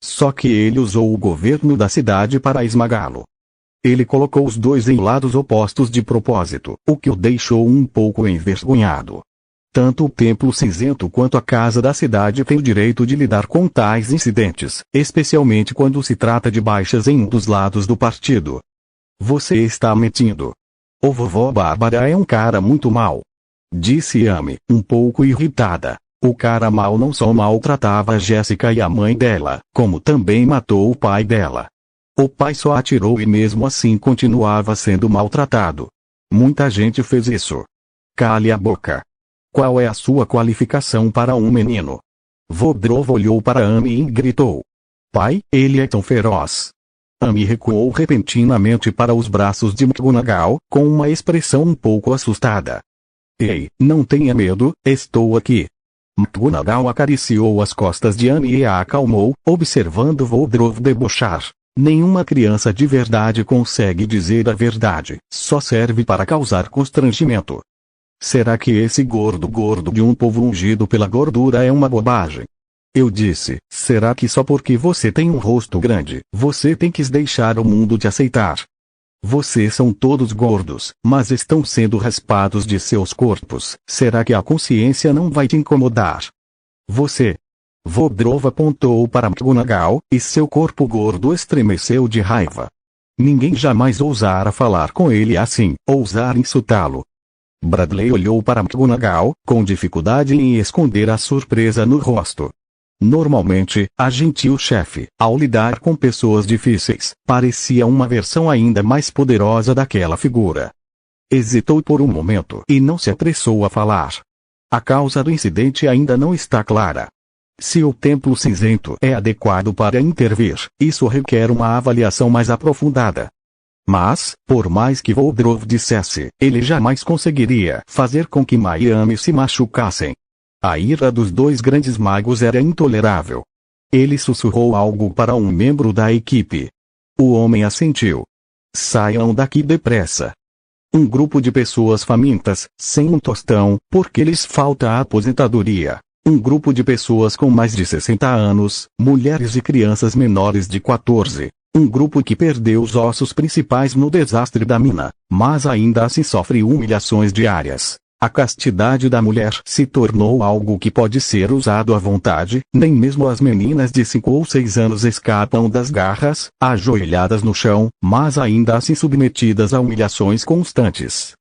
Só que ele usou o governo da cidade para esmagá-lo. Ele colocou os dois em lados opostos de propósito, o que o deixou um pouco envergonhado. Tanto o Templo Cinzento quanto a Casa da Cidade têm o direito de lidar com tais incidentes, especialmente quando se trata de baixas em um dos lados do partido. Você está mentindo. O vovó Bárbara é um cara muito mau. Disse Amy, um pouco irritada. O cara mau não só maltratava a Jéssica e a mãe dela, como também matou o pai dela. O pai só atirou e mesmo assim continuava sendo maltratado. Muita gente fez isso. Cale a boca. Qual é a sua qualificação para um menino? Voldrov olhou para Amy e gritou. Pai, ele é tão feroz. Amy recuou repentinamente para os braços de McGonagall, com uma expressão um pouco assustada. Ei, não tenha medo, estou aqui. McGonagall acariciou as costas de Anne e a acalmou, observando Voldrov debochar. Nenhuma criança de verdade consegue dizer a verdade, só serve para causar constrangimento. Será que esse gordo de um povo ungido pela gordura é uma bobagem? Eu disse, será que só porque você tem um rosto grande, você tem que deixar o mundo te aceitar? Vocês são todos gordos, mas estão sendo raspados de seus corpos, será que a consciência não vai te incomodar? Você... Voldrov apontou para McGonagall, e seu corpo gordo estremeceu de raiva. Ninguém jamais ousara falar com ele assim, ousar insultá-lo. Bradley olhou para McGonagall, com dificuldade em esconder a surpresa no rosto. Normalmente, a gentil chefe, ao lidar com pessoas difíceis, parecia uma versão ainda mais poderosa daquela figura. Hesitou por um momento e não se apressou a falar. A causa do incidente ainda não está clara. Se o Templo Cinzento é adequado para intervir, isso requer uma avaliação mais aprofundada. Mas, por mais que Voldrov dissesse, ele jamais conseguiria fazer com que Miami se machucassem. A ira dos dois grandes magos era intolerável. Ele sussurrou algo para um membro da equipe. O homem assentiu. Saiam daqui depressa. Um grupo de pessoas famintas, sem um tostão, porque lhes falta a aposentadoria. Um grupo de pessoas com mais de 60 anos, mulheres e crianças menores de 14. Um grupo que perdeu os ossos principais no desastre da mina, mas ainda assim sofre humilhações diárias. A castidade da mulher se tornou algo que pode ser usado à vontade, nem mesmo as meninas de 5 ou 6 anos escapam das garras, ajoelhadas no chão, mas ainda assim submetidas a humilhações constantes.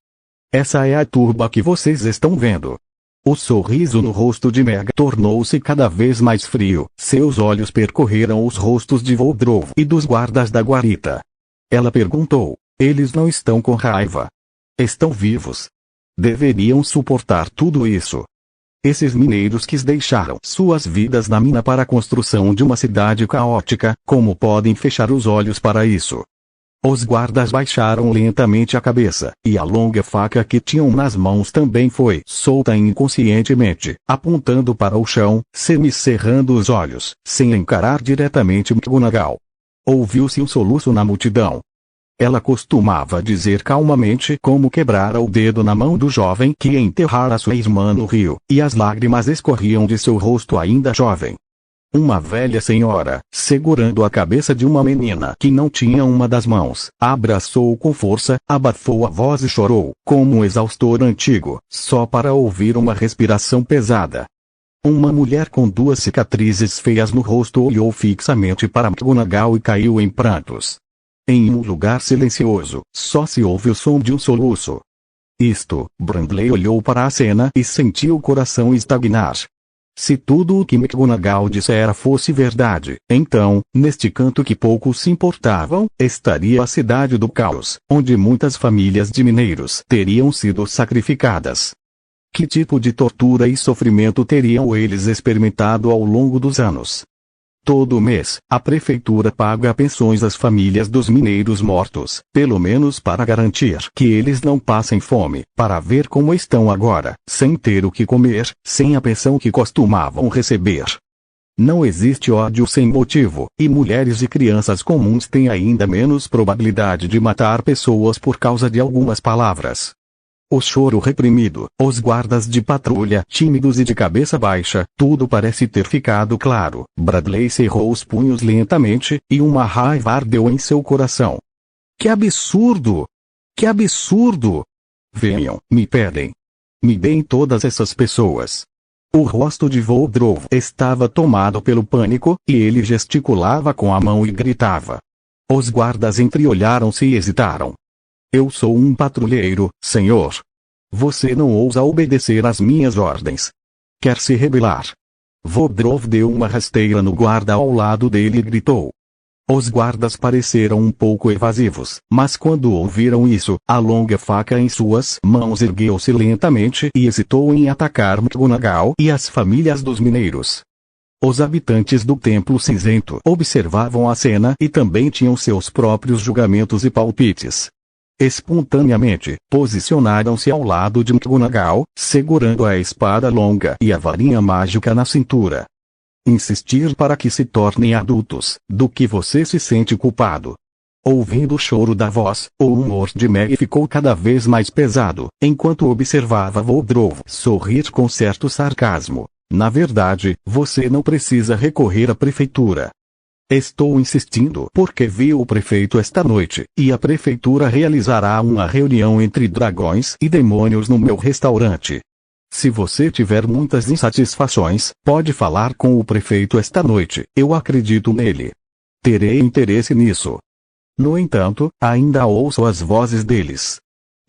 Essa é a turba que vocês estão vendo. O sorriso no rosto de Meg tornou-se cada vez mais frio, seus olhos percorreram os rostos de Voldrov e dos guardas da guarita. Ela perguntou, eles não estão com raiva. Estão vivos. Deveriam suportar tudo isso. Esses mineiros que deixaram suas vidas na mina para a construção de uma cidade caótica, como podem fechar os olhos para isso? Os guardas baixaram lentamente a cabeça, e a longa faca que tinham nas mãos também foi solta inconscientemente, apontando para o chão, semicerrando os olhos, sem encarar diretamente McGonagall. Ouviu-se um soluço na multidão. Ela costumava dizer calmamente como quebrara o dedo na mão do jovem que enterrara sua irmã no rio, e as lágrimas escorriam de seu rosto ainda jovem. Uma velha senhora, segurando a cabeça de uma menina que não tinha uma das mãos, abraçou com força, abafou a voz e chorou, como um exaustor antigo, só para ouvir uma respiração pesada. Uma mulher com 2 cicatrizes feias no rosto olhou fixamente para McGonagall e caiu em prantos. Em um lugar silencioso, só se ouve o som de um soluço. Bradley olhou para a cena e sentiu o coração estagnar. Se tudo o que McGonagall dissera fosse verdade, então, neste canto que poucos se importavam, estaria a cidade do caos, onde muitas famílias de mineiros teriam sido sacrificadas. Que tipo de tortura e sofrimento teriam eles experimentado ao longo dos anos? Todo mês, a prefeitura paga pensões às famílias dos mineiros mortos, pelo menos para garantir que eles não passem fome, para ver como estão agora, sem ter o que comer, sem a pensão que costumavam receber. Não existe ódio sem motivo, e mulheres e crianças comuns têm ainda menos probabilidade de matar pessoas por causa de algumas palavras. O choro reprimido, os guardas de patrulha tímidos e de cabeça baixa, tudo parece ter ficado claro. Bradley cerrou os punhos lentamente, e uma raiva ardeu em seu coração. Que absurdo! Que absurdo! Venham, me pedem. Me deem todas essas pessoas. O rosto de Voldrov estava tomado pelo pânico, e ele gesticulava com a mão e gritava. Os guardas entreolharam-se e hesitaram. Eu sou um patrulheiro, senhor. Você não ousa obedecer às minhas ordens. Quer se rebelar? Voldrov deu uma rasteira no guarda ao lado dele e gritou. Os guardas pareceram um pouco evasivos, mas quando ouviram isso, a longa faca em suas mãos ergueu-se lentamente e hesitou em atacar McGonagall e as famílias dos mineiros. Os habitantes do Templo Cinzento observavam a cena e também tinham seus próprios julgamentos e palpites. Espontaneamente, posicionaram-se ao lado de McGonagall, segurando a espada longa e a varinha mágica na cintura. Insistir para que se tornem adultos, do que você se sente culpado. Ouvindo o choro da voz, o humor de Meg ficou cada vez mais pesado, enquanto observava Voldrov sorrir com certo sarcasmo. Na verdade, você não precisa recorrer à prefeitura. Estou insistindo porque vi o prefeito esta noite, e a prefeitura realizará uma reunião entre dragões e demônios no meu restaurante. Se você tiver muitas insatisfações, pode falar com o prefeito esta noite, eu acredito nele. Terei interesse nisso. No entanto, ainda ouço as vozes deles.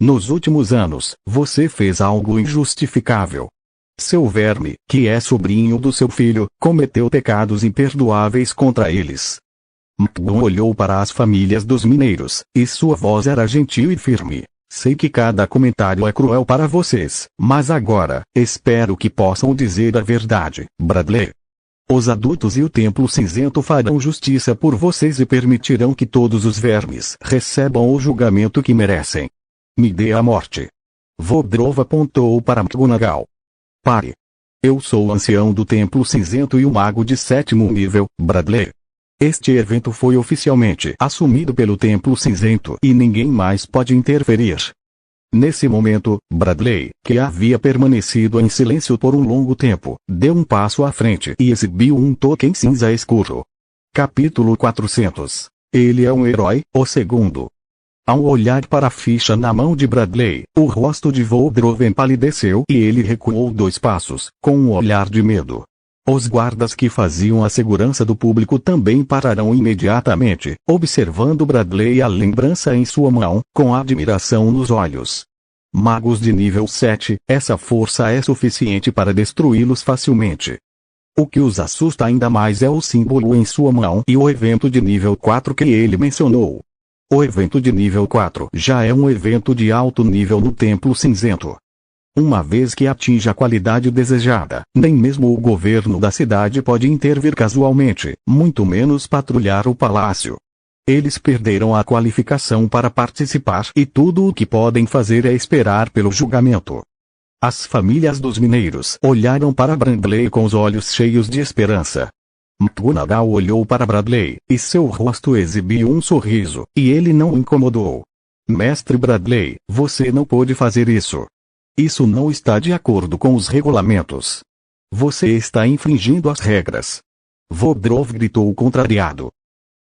Nos últimos anos, você fez algo injustificável. Seu verme, que é sobrinho do seu filho, cometeu pecados imperdoáveis contra eles. McGonagall olhou para as famílias dos mineiros, e sua voz era gentil e firme. Sei que cada comentário é cruel para vocês, mas agora, espero que possam dizer a verdade, Bradley. Os adultos e o Templo Cinzento farão justiça por vocês e permitirão que todos os vermes recebam o julgamento que merecem. Me dê a morte. Voldrov apontou para McGonagall. Pare. Eu sou o ancião do Templo Cinzento e o mago de 7º nível, Bradley. Este evento foi oficialmente assumido pelo Templo Cinzento e ninguém mais pode interferir. Nesse momento, Bradley, que havia permanecido em silêncio por um longo tempo, deu um passo à frente e exibiu um token cinza escuro. Capítulo 400. Ele é um herói, o segundo. Ao olhar para a ficha na mão de Bradley, o rosto de Voldrov empalideceu e ele recuou 2 passos, com um olhar de medo. Os guardas que faziam a segurança do público também pararam imediatamente, observando Bradley e a lembrança em sua mão, com admiração nos olhos. Magos de nível 7, essa força é suficiente para destruí-los facilmente. O que os assusta ainda mais é o símbolo em sua mão e o evento de nível 4 que ele mencionou. O evento de nível 4 já é um evento de alto nível no Templo Cinzento. Uma vez que atinja a qualidade desejada, nem mesmo o governo da cidade pode intervir casualmente, muito menos patrulhar o palácio. Eles perderam a qualificação para participar e tudo o que podem fazer é esperar pelo julgamento. As famílias dos mineiros olharam para Bradley com os olhos cheios de esperança. McGonagall olhou para Bradley, e seu rosto exibiu um sorriso, e ele não o incomodou. Mestre Bradley, você não pode fazer isso. Isso não está de acordo com os regulamentos. Você está infringindo as regras. Voldrov gritou contrariado.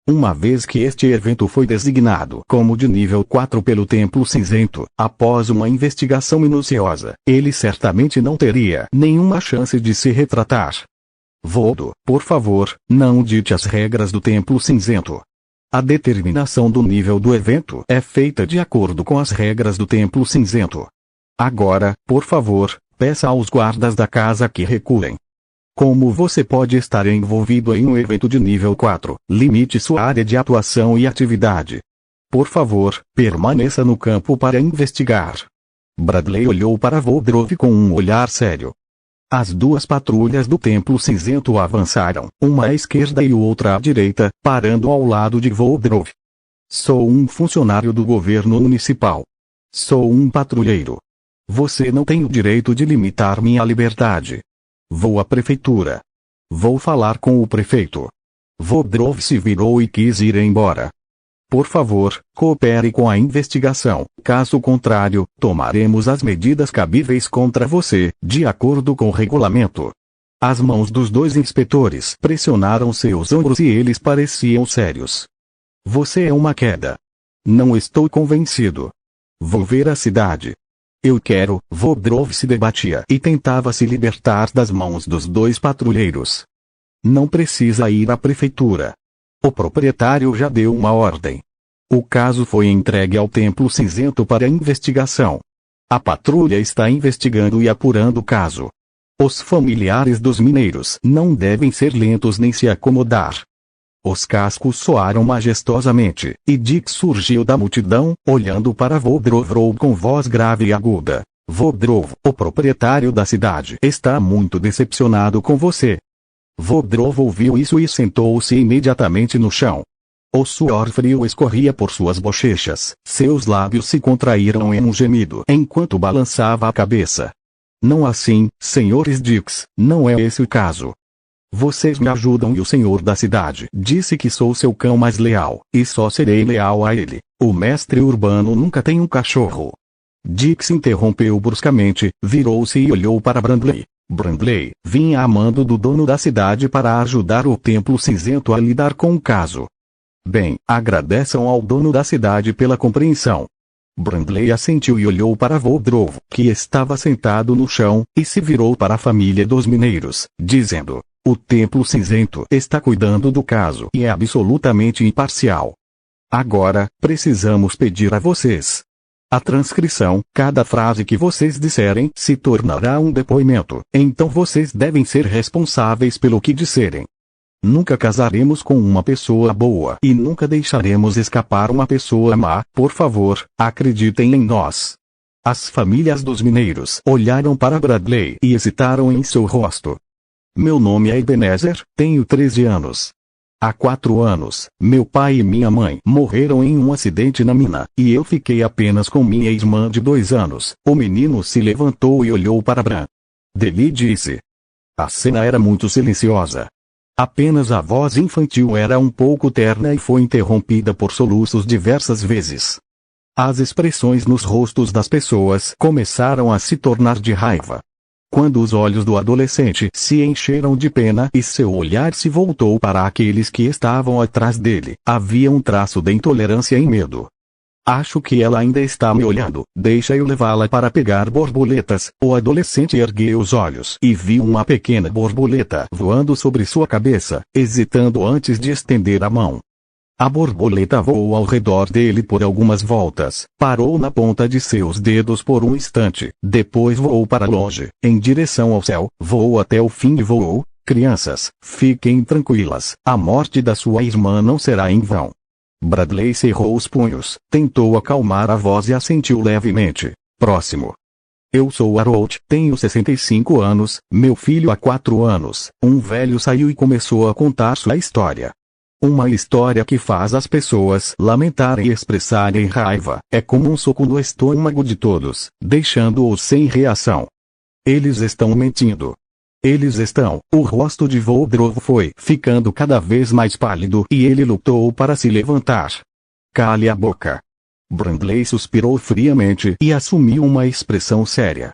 Uma vez que este evento foi designado como de nível 4 pelo Templo Cinzento, após uma investigação minuciosa, ele certamente não teria nenhuma chance de se retratar. Voldo, por favor, não dite as regras do Templo Cinzento. A determinação do nível do evento é feita de acordo com as regras do Templo Cinzento. Agora, por favor, peça aos guardas da casa que recuem. Como você pode estar envolvido em um evento de nível 4, limite sua área de atuação e atividade. Por favor, permaneça no campo para investigar. Bradley olhou para Voldrov com um olhar sério. As 2 patrulhas do Templo Cinzento avançaram, uma à esquerda e outra à direita, parando ao lado de Voldrov. Sou um funcionário do governo municipal. Sou um patrulheiro. Você não tem o direito de limitar minha liberdade. Vou à prefeitura. Vou falar com o prefeito. Voldrov se virou e quis ir embora. Por favor, coopere com a investigação, caso contrário, tomaremos as medidas cabíveis contra você, de acordo com o regulamento. As mãos dos 2 inspetores pressionaram seus ombros e eles pareciam sérios. Você é uma queda. Não estou convencido. Vou ver a cidade. Eu quero. Voldrov se debatia e tentava se libertar das mãos dos 2 patrulheiros. Não precisa ir à prefeitura. O proprietário já deu uma ordem. O caso foi entregue ao Templo Cinzento para investigação. A patrulha está investigando e apurando o caso. Os familiares dos mineiros não devem ser lentos nem se acomodar. Os cascos soaram majestosamente, e Dick surgiu da multidão, olhando para Voldrov com voz grave e aguda. Voldrov, o proprietário da cidade, está muito decepcionado com você. Voldrov ouviu isso e sentou-se imediatamente no chão. O suor frio escorria por suas bochechas, seus lábios se contraíram em um gemido enquanto balançava a cabeça. Não assim, senhores Dix, não é esse o caso. Vocês me ajudam e o senhor da cidade disse que sou seu cão mais leal, e só serei leal a ele. O mestre urbano nunca tem um cachorro. Dix interrompeu bruscamente, virou-se e olhou para Brandley. Brandley vinha a mando do dono da cidade para ajudar o Templo Cinzento a lidar com o caso. Bem, agradeçam ao dono da cidade pela compreensão. Brandley assentiu e olhou para Voldrov, que estava sentado no chão, e se virou para a família dos mineiros, dizendo: o Templo Cinzento está cuidando do caso e é absolutamente imparcial. Agora, precisamos pedir a vocês. A transcrição, cada frase que vocês disserem se tornará um depoimento, então vocês devem ser responsáveis pelo que disserem. Nunca casaremos com uma pessoa boa e nunca deixaremos escapar uma pessoa má, por favor, acreditem em nós. As famílias dos mineiros olharam para Bradley e hesitaram em seu rosto. Meu nome é Ebenezer, tenho 13 anos. Há 4 anos, meu pai e minha mãe morreram em um acidente na mina, e eu fiquei apenas com minha irmã de 2 anos. O menino se levantou e olhou para Brandley disse. A cena era muito silenciosa. Apenas a voz infantil era um pouco terna e foi interrompida por soluços diversas vezes. As expressões nos rostos das pessoas começaram a se tornar de raiva. Quando os olhos do adolescente se encheram de pena e seu olhar se voltou para aqueles que estavam atrás dele, havia um traço de intolerância e medo. Acho que ela ainda está me olhando, deixa eu levá-la para pegar borboletas. O adolescente ergueu os olhos e viu uma pequena borboleta voando sobre sua cabeça, hesitando antes de estender a mão. A borboleta voou ao redor dele por algumas voltas, parou na ponta de seus dedos por um instante, depois voou para longe, em direção ao céu, voou até o fim e voou. Crianças, fiquem tranquilas, a morte da sua irmã não será em vão. Bradley cerrou os punhos, tentou acalmar a voz e assentiu levemente. Próximo. Eu sou Harold, tenho 65 anos, meu filho há 4 anos. Um velho saiu e começou a contar sua história. Uma história que faz as pessoas lamentarem e expressarem raiva, é como um soco no estômago de todos, deixando-os sem reação. Eles estão mentindo. Eles estão. O rosto de Voldrov foi ficando cada vez mais pálido e ele lutou para se levantar. Cale a boca. Brandley suspirou friamente e assumiu uma expressão séria.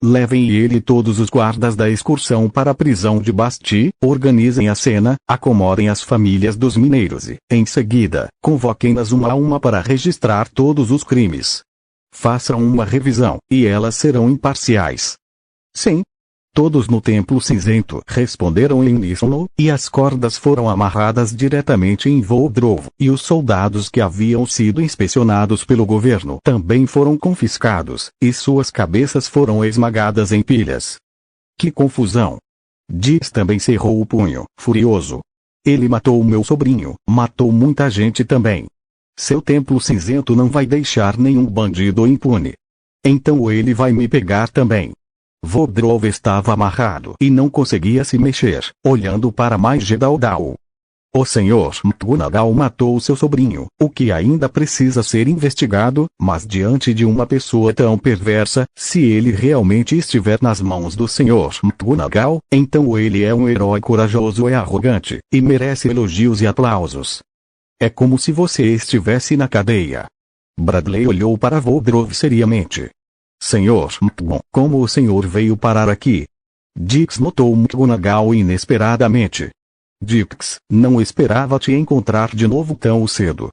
Levem ele e todos os guardas da excursão para a prisão de Basti, organizem a cena, acomodem as famílias dos mineiros e, em seguida, convoquem-nas uma a uma para registrar todos os crimes. Façam uma revisão, e elas serão imparciais. Sim. Todos no Templo Cinzento responderam em uníssono, e as cordas foram amarradas diretamente em Voldrov, e os soldados que haviam sido inspecionados pelo governo também foram confiscados, e suas cabeças foram esmagadas em pilhas. Que confusão! Dix também cerrou o punho, furioso. Ele matou meu sobrinho, matou muita gente também. Seu Templo Cinzento não vai deixar nenhum bandido impune. Então ele vai me pegar também. Voldrov estava amarrado e não conseguia se mexer, olhando para mais Gedaldal. O senhor McGonagall matou seu sobrinho, o que ainda precisa ser investigado, mas diante de uma pessoa tão perversa, se ele realmente estiver nas mãos do senhor McGonagall, então ele é um herói corajoso e arrogante, e merece elogios e aplausos. É como se você estivesse na cadeia. Bradley olhou para Voldrov seriamente. Senhor McGonagall, como o senhor veio parar aqui? Dix notou McGonagall inesperadamente. Dix, não esperava te encontrar de novo tão cedo.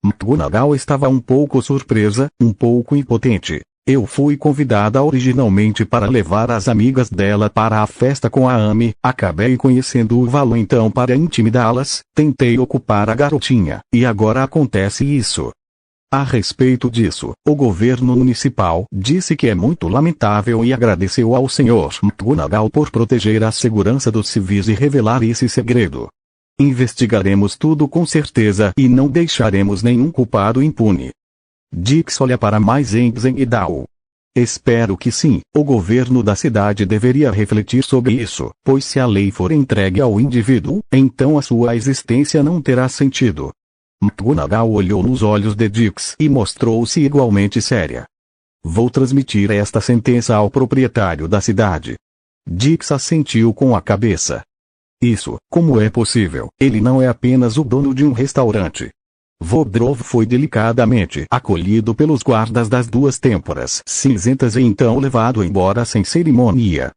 McGonagall estava um pouco surpresa, um pouco impotente. Eu fui convidada originalmente para levar as amigas dela para a festa com a Amy, acabei conhecendo o Valo então para intimidá-las, tentei ocupar a garotinha, e agora acontece isso. A respeito disso, o governo municipal disse que é muito lamentável e agradeceu ao Sr. McGonagall por proteger a segurança dos civis e revelar esse segredo. Investigaremos tudo com certeza e não deixaremos nenhum culpado impune. Dix olha para mais Enzem e Dal. Espero que sim, o governo da cidade deveria refletir sobre isso, pois se a lei for entregue ao indivíduo, então a sua existência não terá sentido. McGonagall olhou nos olhos de Dix e mostrou-se igualmente séria. Vou transmitir esta sentença ao proprietário da cidade. Dix assentiu com a cabeça. Isso, como é possível? Ele não é apenas o dono de um restaurante. Vodrov foi delicadamente acolhido pelos guardas das duas têmporas cinzentas e então levado embora sem cerimônia.